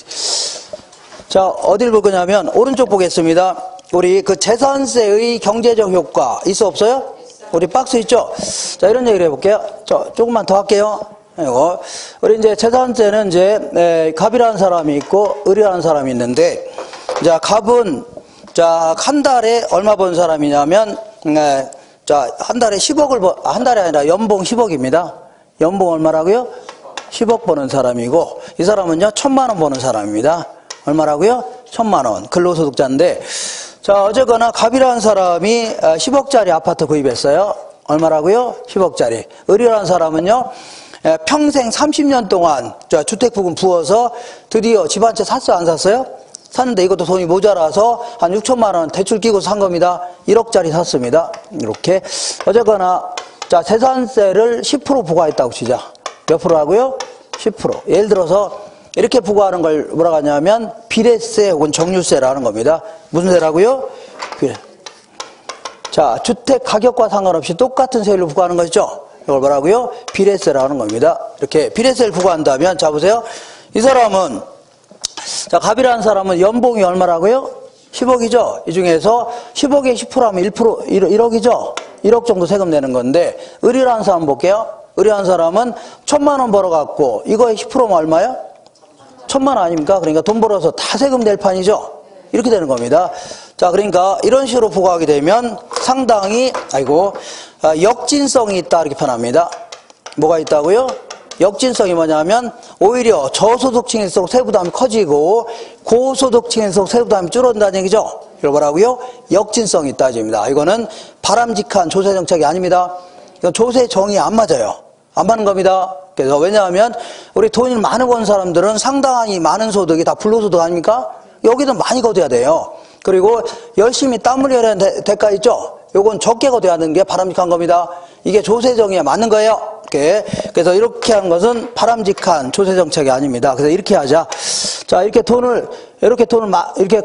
자, 어딜 볼 거냐면 오른쪽 보겠습니다. 우리 그 재산세의 경제적 효과 있어 없어요? 우리 박스 있죠? 자, 이런 얘기를 해볼게요. 조금만 더 할게요. 이거. 우리 이제 재산세는 이제 갑이라는 사람이 있고 을이라는 사람이 있는데, 자, 갑은 한 달에 얼마 번 사람이냐면 한 달에 10억을 한 달이 아니라 연봉 10억입니다. 연봉 얼마라고요? 10억 버는 사람이고, 이 사람은요 1,000만 원 버는 사람입니다. 얼마라고요? 1,000만 원. 근로소득자인데, 자, 어쨌거나 갑이라는 사람이 10억짜리 아파트 구입했어요. 얼마라고요? 10억짜리. 을이라는 사람은요 평생 30년 동안 주택부금 부어서 드디어 집 한 채 샀어요? 안 샀어요? 샀는데 이것도 돈이 모자라서 한 6천만 원 대출 끼고 산 겁니다. 1억짜리 샀습니다. 이렇게. 어쨌거나 자, 재산세를 10% 부과했다고 치자. 몇 프로라고요? 10%. 예를 들어서 이렇게 부과하는 걸 뭐라고 하냐면 비례세 혹은 정류세라는 겁니다. 무슨 세라고요? 비례. 자, 주택 가격과 상관없이 똑같은 세율을 부과하는 것이죠. 이걸 뭐라고요? 비례세라는 겁니다. 이렇게 비례세를 부과한다면, 자, 보세요. 이 사람은, 자, 갑이라는 사람은 연봉이 얼마라고요? 10억이죠. 이 중에서 10억에 10% 하면 1억이죠. 1억 정도 세금 내는 건데, 을이라는 사람 볼게요. 을이라는 사람은 1,000만 원 벌어갖고 이거에 10%면 얼마요? 1,000만 원 아닙니까? 그러니까 돈 벌어서 다 세금 낼 판이죠. 이렇게 되는 겁니다. 자, 그러니까 이런 식으로 부과하게 되면 상당히 역진성이 있다 이렇게 표현합니다. 뭐가 있다고요? 역진성이 뭐냐면 오히려 저소득층일수록 세부담이 커지고 고소득층일수록 세부담이 줄어든다는 얘기죠. 이걸 뭐라고요? 역진성이 있다 입니다. 이거는 바람직한 조세 정책이 아닙니다. 이건 조세 정이 안 맞아요. 안 맞는 겁니다. 그래서 왜냐하면 우리 돈이 많은 건 사람들은 상당히 많은 소득이 다 불로소득 아닙니까? 여기는 많이 거둬야 돼요. 그리고 열심히 땀 흘려야 하는 대가 있죠? 요건 적게 거둬야 하는 게 바람직한 겁니다. 이게 조세 정의에 맞는 거예요. 이렇게. 그래서 이렇게 하는 것은 바람직한 조세 정책이 아닙니다. 그래서 이렇게 하자. 자, 이렇게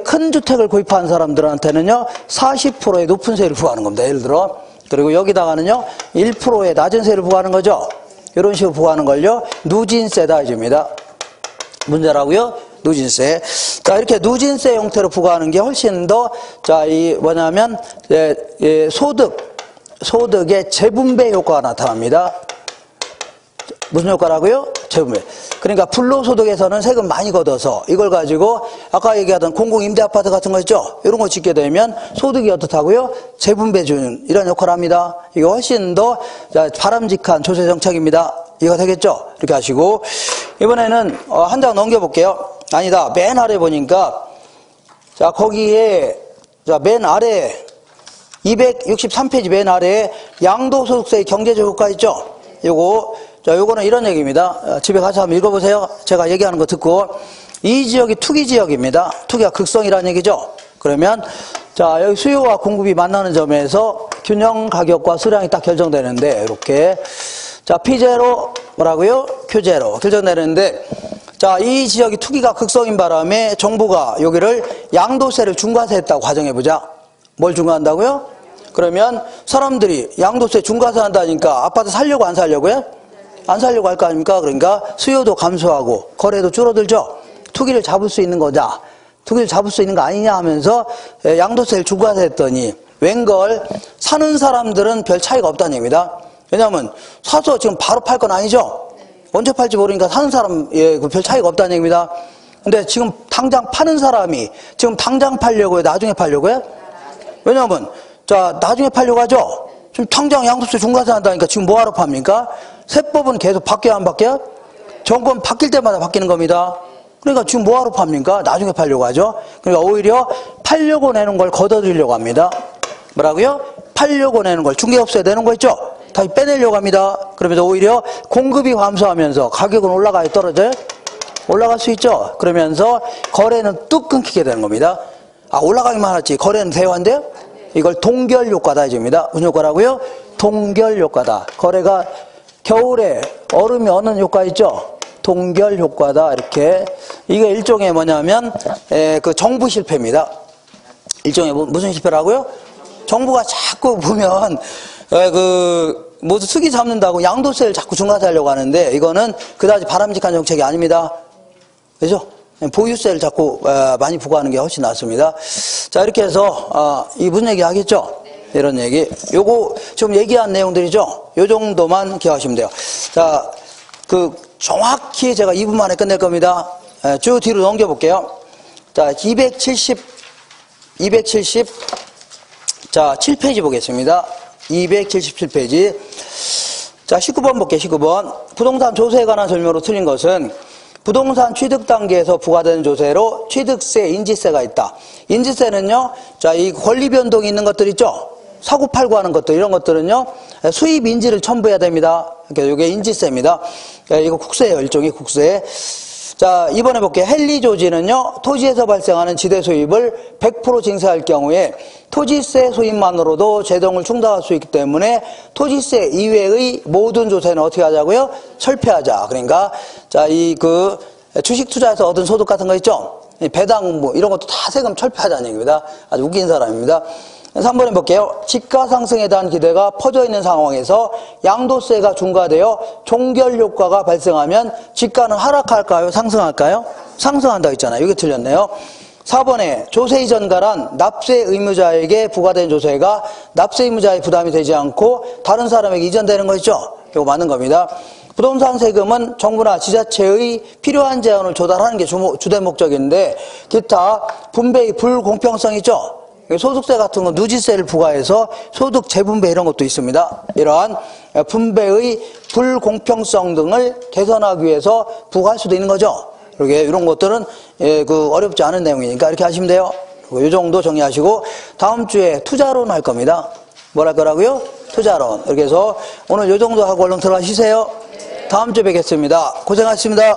큰 주택을 구입한 사람들한테는요 40%의 높은 세율을 부과하는 겁니다. 예를 들어. 그리고 여기다가는요 1%의 낮은 세율을 부과하는 거죠. 이런 식으로 부과하는 걸요 누진세다 이겁니다. 문제라고요? 누진세. 자, 이렇게 누진세 형태로 부과하는 게 훨씬 더, 자, 뭐냐면, 소득의 재분배 효과가 나타납니다. 무슨 효과라고요? 재분배. 그러니까 불로소득에서는 세금 많이 걷어서 이걸 가지고 아까 얘기하던 공공임대아파트 같은 거 있죠? 이런 거 짓게 되면 소득이 어떻다고요? 재분배 주는 이런 역할을 합니다. 이거 훨씬 더 바람직한 조세 정책입니다. 이해가 되겠죠? 이렇게 하시고 이번에는 한 장 넘겨볼게요. 아니다. 맨 아래 보니까 자 거기에 자 맨 아래 263페이지 맨 아래에 양도소득세의 경제적 효과 있죠? 요거는 이런 얘기입니다. 집에 가서 한번 읽어보세요. 제가 얘기하는 거 듣고. 이 지역이 투기 지역입니다. 투기가 극성이라는 얘기죠. 그러면, 자, 여기 수요와 공급이 만나는 점에서 균형 가격과 수량이 딱 결정되는데, 이렇게. 자, P0, 뭐라고요? Q0 결정되는데, 자, 이 지역이 투기가 극성인 바람에 정부가 여기를 양도세를 중과세했다고 가정해보자. 뭘 중과한다고요? 그러면 사람들이 양도세 중과세 한다니까 아파트 살려고 안 살려고요? 안 살려고 할 거 아닙니까? 그러니까 수요도 감소하고 거래도 줄어들죠? 투기를 잡을 수 있는 거다. 투기를 잡을 수 있는 거 아니냐 하면서 양도세를 중과세 했더니 웬걸 사는 사람들은 별 차이가 없다는 얘기입니다. 왜냐하면 사서 지금 바로 팔 건 아니죠? 언제 팔지 모르니까 사는 사람 별 차이가 없다는 얘기입니다. 근데 지금 당장 파는 사람이 지금 당장 팔려고요? 나중에 팔려고요? 왜냐하면 자 나중에 팔려고 하죠? 지금 당장 양도세 중과세 한다니까 지금 뭐하러 팝니까? 세법은 계속 바뀌어야 안 바뀌어요? 정권 바뀔 때마다 바뀌는 겁니다. 그러니까 지금 뭐하러 팝니까? 나중에 팔려고 하죠. 그러니까 오히려 팔려고 내는 걸 걷어들이려고 합니다. 뭐라고요? 팔려고 내는 걸 중개업소에 내는 거 있죠? 다시 빼내려고 합니다. 그러면서 오히려 공급이 감소하면서 가격은 올라가요? 떨어져요? 올라갈 수 있죠? 그러면서 거래는 뚝 끊기게 되는 겁니다. 아 올라가기만 하지 거래는 돼요 안 돼요? 이걸 동결 효과다 해줍니다. 무슨 효과라고요? 동결 효과다. 거래가 겨울에 얼음이 어는 효과 있죠? 동결 효과다. 이렇게. 이게 일종의 뭐냐면, 그 정부 실패입니다. 일종의 무슨 실패라고요? 정부가 자꾸 보면, 모두 수기 잡는다고 양도세를 자꾸 중과세 하려고 하는데, 이거는 그다지 바람직한 정책이 아닙니다. 그죠? 보유세를 자꾸 많이 부과하는 게 훨씬 낫습니다. 자, 이렇게 해서, 이 무슨 얘기 하겠죠? 이런 얘기. 요거 좀 얘기한 내용들이죠? 요 정도만 기억하시면 돼요. 자, 정확히 제가 2분 만에 끝낼 겁니다. 쭉 뒤로 넘겨볼게요. 자, 270, 자, 7페이지 보겠습니다. 277페이지. 자, 19번 볼게요, 19번. 부동산 조세에 관한 설명으로 틀린 것은 부동산 취득 단계에서 부과되는 조세로 취득세, 인지세가 있다. 인지세는요, 자, 이 권리 변동이 있는 것들 있죠? 사고 팔고 하는 것들, 이런 것들은요, 수입 인지를 첨부해야 됩니다. 그러니까 이게 인지세입니다. 이거 국세예요, 일종의 국세. 자, 이번에 볼게요. 헨리 조지는요, 토지에서 발생하는 지대 수입을 100% 징수할 경우에 토지세 수입만으로도 재정을 충당할 수 있기 때문에 토지세 이외의 모든 조세는 어떻게 하자고요? 철폐하자. 그러니까, 자, 주식 투자에서 얻은 소득 같은 거 있죠? 배당 뭐 이런 것도 다 세금 철폐하자는 얘기입니다. 아주 웃긴 사람입니다. 3번에 볼게요. 지가 상승에 대한 기대가 퍼져 있는 상황에서 양도세가 중과되어 종결 효과가 발생하면 지가는 하락할까요? 상승할까요? 상승한다고 했잖아요. 이게 틀렸네요. 4번에 조세 이전 가란 납세 의무자에게 부과된 조세가 납세 의무자의 부담이 되지 않고 다른 사람에게 이전되는 거 있죠? 이거 맞는 겁니다. 부동산 세금은 정부나 지자체의 필요한 재원을 조달하는 게 주된 목적인데 기타 분배의 불공평성 있죠? 소득세 같은 거 누지세를 부과해서 소득 재분배 이런 것도 있습니다. 이러한 분배의 불공평성 등을 개선하기 위해서 부과할 수도 있는 거죠. 이런 것들은 어렵지 않은 내용이니까 이렇게 하시면 돼요. 이 정도 정리하시고 다음 주에 투자론 할 겁니다. 뭘 할 거라고요? 투자론. 이렇게 해서 오늘 이 정도 하고 얼른 들어가시세요. 다음 주에 뵙겠습니다. 고생하셨습니다.